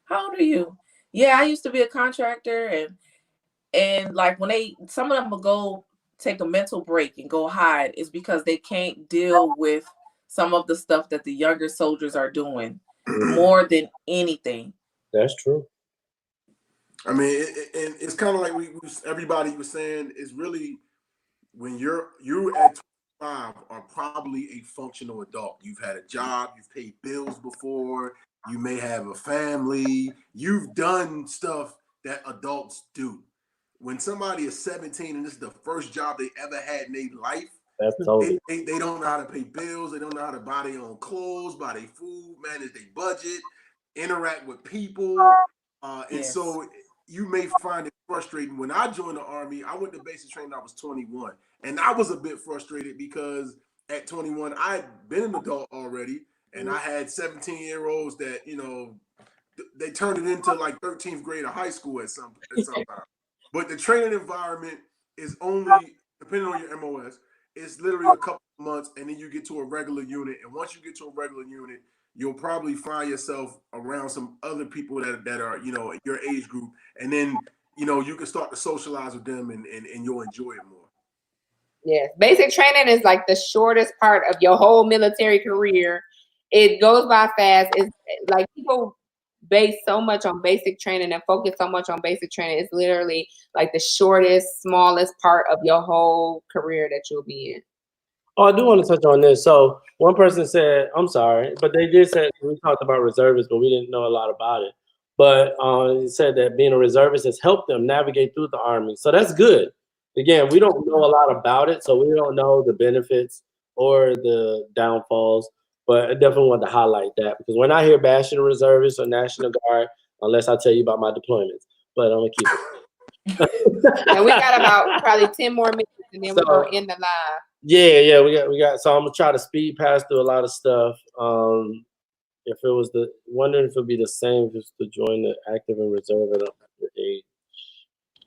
How old are you? Yeah, I used to be a contractor, and like when some of them will go take a mental break and go hide is because they can't deal with some of the stuff that the younger soldiers are doing more than anything. That's true. I mean, and it's kind of like everybody was saying, is really when you at 25 are probably a functional adult. You've had a job, you've paid bills before, you may have a family, you've done stuff that adults do. When somebody is 17 and this is the first job they ever had in their life, that's totally. They don't know how to pay bills, they don't know how to buy their own clothes, buy their food, manage their budget, interact with people. And so you may find it frustrating. When I joined the Army, I went to basic training, I was 21. And I was a bit frustrated because at 21, I had been an adult already. And I had 17-year-olds that, you know, they turned it into like 13th grade of high school at some time. But the training environment is only, depending on your MOS, it's literally a couple of months, and then you get to a regular unit. And once you get to a regular unit, you'll probably find yourself around some other people that are, you know, your age group. And then, you know, you can start to socialize with them and you'll enjoy it more. Yes. Basic training is like the shortest part of your whole military career. It goes by fast. It's like people base so much on basic training and focus so much on basic training. It's literally like the shortest, smallest part of your whole career that you'll be in. Oh, I do want to touch on this. So one person said, I'm sorry, but they did say, we talked about reservists, but we didn't know a lot about it. But it said that being a reservist has helped them navigate through the Army. So that's good. Again, we don't know a lot about it, so we don't know the benefits or the downfalls. But I definitely want to highlight that, because when I hear bashing the reservists or National Guard, unless I tell you about my deployments, but I'm going to keep it. And we got about probably 10 more minutes, and then we're going to end the live. Yeah, we got. So I'm gonna try to speed pass through a lot of stuff. If it was wondering if it'd be the same just to join the active and reserve at the age.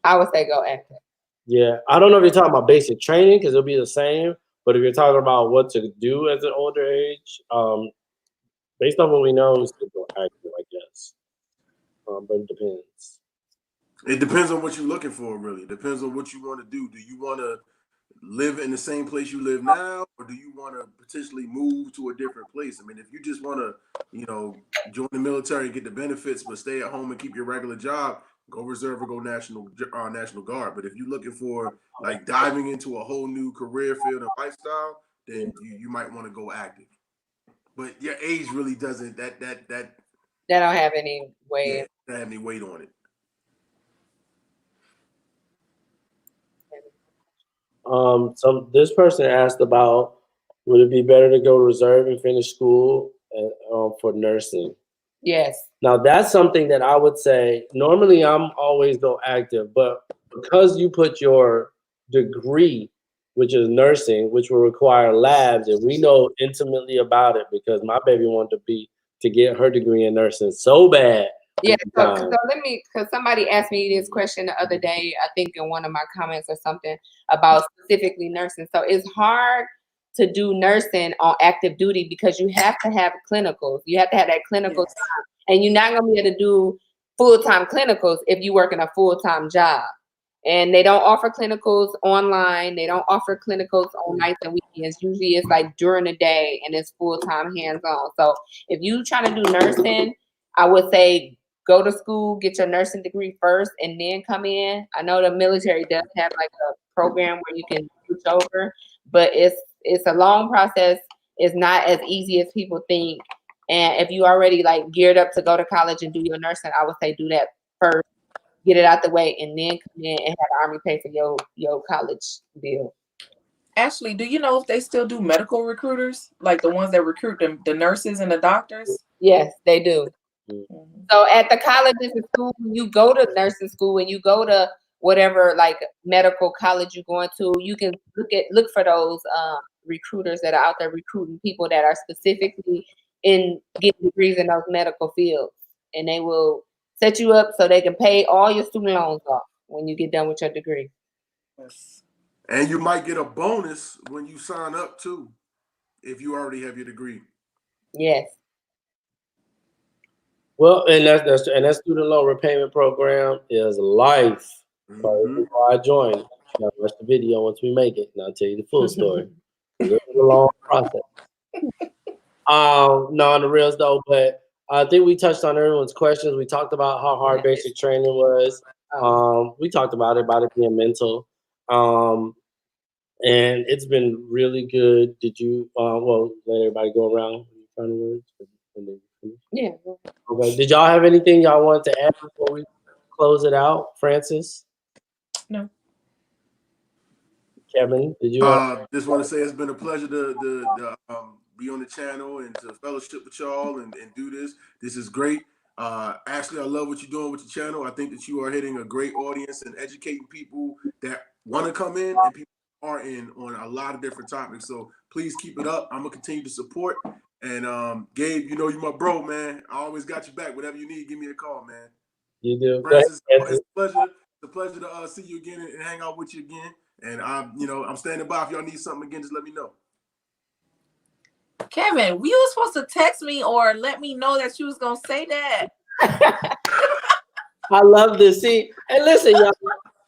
I would say go active. Yeah, I don't know if you're talking about basic training because it'll be the same. But if you're talking about what to do at an older age, based on what we know, it's to go active, I guess. But it depends. It depends on what you're looking for, really. It depends on what you want to do. Do you want to live in the same place you live now, or do you want to potentially move to a different place? I mean, if you just want to, you know, join the military and get the benefits, but stay at home and keep your regular job, go reserve or go National Guard. But if you're looking for like diving into a whole new career field and lifestyle, then you might want to go active. But your age really doesn't that don't have any weight. Yeah, don't have any weight on it. This person asked about, would it be better to go reserve and finish school for nursing? Yes. Now that's something that I would say, normally I'm always go active, but because you put your degree, which is nursing, which will require labs, and we know intimately about it because my baby wanted to get her degree in nursing so bad. Yeah, so let me, because somebody asked me this question the other day, I think in one of my comments or something about specifically nursing. So it's hard to do nursing on active duty because you have to have clinicals. You have to have that clinical time. And you're not going to be able to do full-time clinicals if you work in a full-time job. And they don't offer clinicals online. They don't offer clinicals on nights and weekends. Usually it's like during the day and it's full-time hands-on. So if you try to do nursing, I would say go to school, get your nursing degree first, and then come in. I know the military does have like a program where you can switch over, but it's a long process. It's not as easy as people think. And if you already like geared up to go to college and do your nursing, I would say do that first, get it out the way, and then come in and have the Army pay for your college bill. Ashley, do you know if they still do medical recruiters, like the ones that recruit the nurses and the doctors? Yes, they do. So at the colleges and school, when you go to nursing school and you go to whatever like medical college you're going to, you can look for those recruiters that are out there recruiting people that are specifically in getting degrees in those medical fields, and they will set you up so they can pay all your student loans off when you get done with your degree. Yes. And you might get a bonus when you sign up too, if you already have your degree. Yes. Well, and that student loan repayment program is life. So before I join, you gotta watch the video once we make it, and I'll tell you the full story. It's a long process. No, on the reals though, but I think we touched on everyone's questions. We talked about how hard basic training was. We talked about it being mental. And it's been really good. Did you well let everybody go around final words? Yeah. Okay. Did y'all have anything y'all wanted to add before we close it out? Francis? No. Kevin, did you just want to say it's been a pleasure to be on the channel and to fellowship with y'all and do this. This is great. Ashley, I love what you're doing with your channel. I think that you are hitting a great audience and educating people that want to come in and people are in on a lot of different topics. So please keep it up. I'm gonna continue to support. And Gabe, you know you're my bro, man. I always got your back. Whatever you need, give me a call, man. You do. Francis, it's a pleasure. It's a pleasure to see you again and hang out with you again. And I'm standing by. If y'all need something again, just let me know. Kevin, you were supposed to text me or let me know that you was gonna say that. I love this. See, and listen, y'all.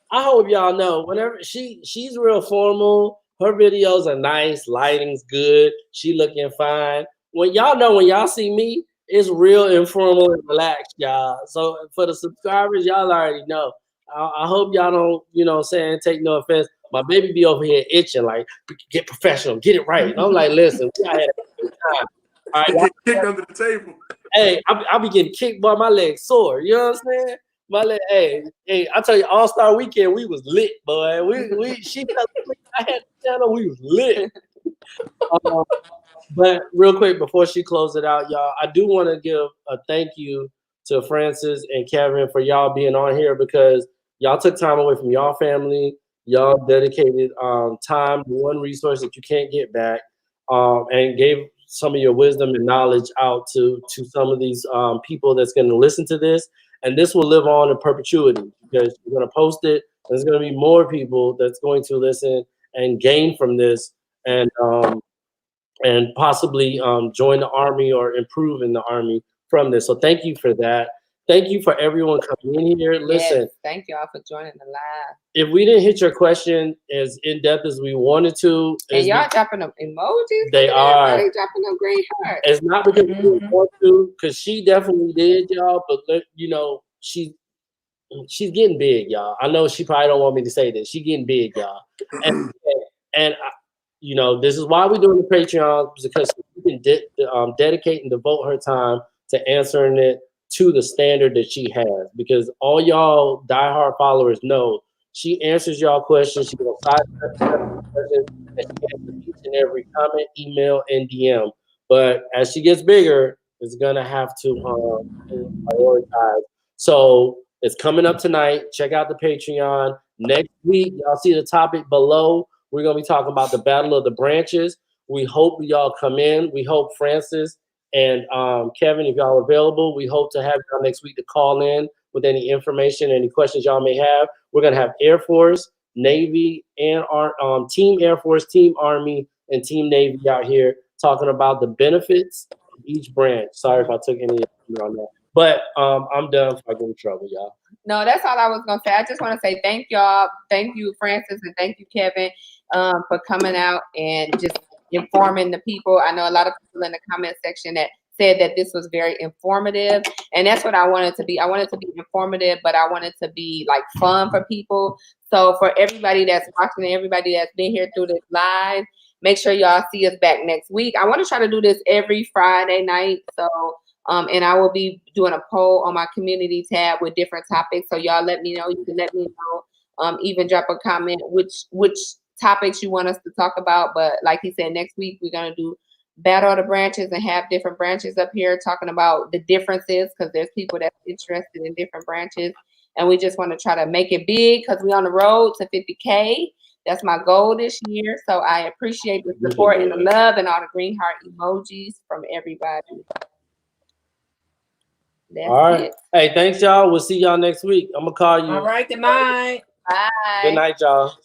I hope y'all know. Whenever she's real formal. Her videos are nice. Lighting's good. She looking fine. When y'all see me, it's real informal and relaxed, y'all. So for the subscribers, y'all already know. I hope y'all don't, take no offense. My baby be over here itching, like, get professional, get it right. And I'm like, listen, we got to have a good time. All right, get kicked under the table. Hey, I be getting kicked by my legs sore. You know what I'm saying? My leg, hey, I tell you, All-Star Weekend, we was lit, boy. She fell asleep. I had the channel, we was lit. But real quick, before she closes it out, y'all, I do want to give a thank you to Francis and Kevin for y'all being on here because y'all took time away from y'all family. Y'all dedicated time to one resource that you can't get back, and gave some of your wisdom and knowledge out to some of these people that's going to listen to this. And this will live on in perpetuity because you're going to post it. There's going to be more people that's going to listen and gain from this and possibly join the Army or improve in the Army from this. So thank you for that. Thank you for everyone coming in here. Listen, yes, thank y'all for joining the live. If we didn't hit your question as in depth as we wanted to, and y'all dropping them emojis. They are. They dropping them great hearts. It's not because we didn't want to, because she definitely did, y'all. But she's getting big, y'all. I know she probably don't want me to say this. She getting big, y'all. And this is why we're doing the Patreon, because we can dedicate and devote her time to answering it to the standard that she has. Because all y'all diehard followers know she answers y'all questions. She will side questions, and she answers each and every comment, email, and DM. But as she gets bigger, it's gonna have to prioritize. So it's coming up tonight. Check out the Patreon. Next week, y'all see the topic below. We're going to be talking about the Battle of the Branches. We hope y'all come in. We hope Francis and Kevin, if y'all are available, we hope to have y'all next week to call in with any information, any questions y'all may have. We're going to have Air Force, Navy, and our Team Air Force, Team Army, and Team Navy out here talking about the benefits of each branch. Sorry if I took any on that. But I'm done before I get in trouble, y'all. No, that's all I was going to say. I just want to say thank y'all. Thank you, Francis, and thank you, Kevin, for coming out and just informing the people. I know a lot of people in the comment section that said that this was very informative, and that's what I wanted to be. I wanted to be informative, but I wanted to be like fun for people. So for everybody that's watching and everybody that's been here through this live, make sure y'all see us back next week. I want to try to do this every Friday night. So and I will be doing a poll on my community tab with different topics. So y'all let me know. You can let me know. Even drop a comment which topics you want us to talk about. But like he said, next week we're gonna do Battle of the Branches and have different branches up here talking about the differences, because there's people that's interested in different branches. And we just want to try to make it big because we're on the road to 50K. That's my goal this year. So I appreciate the support and the love and all the green heart emojis from everybody. That's all right. it. Hey, thanks, y'all. We'll see y'all next week. I'm going to call you. All right. Good night. Bye. Good night, y'all.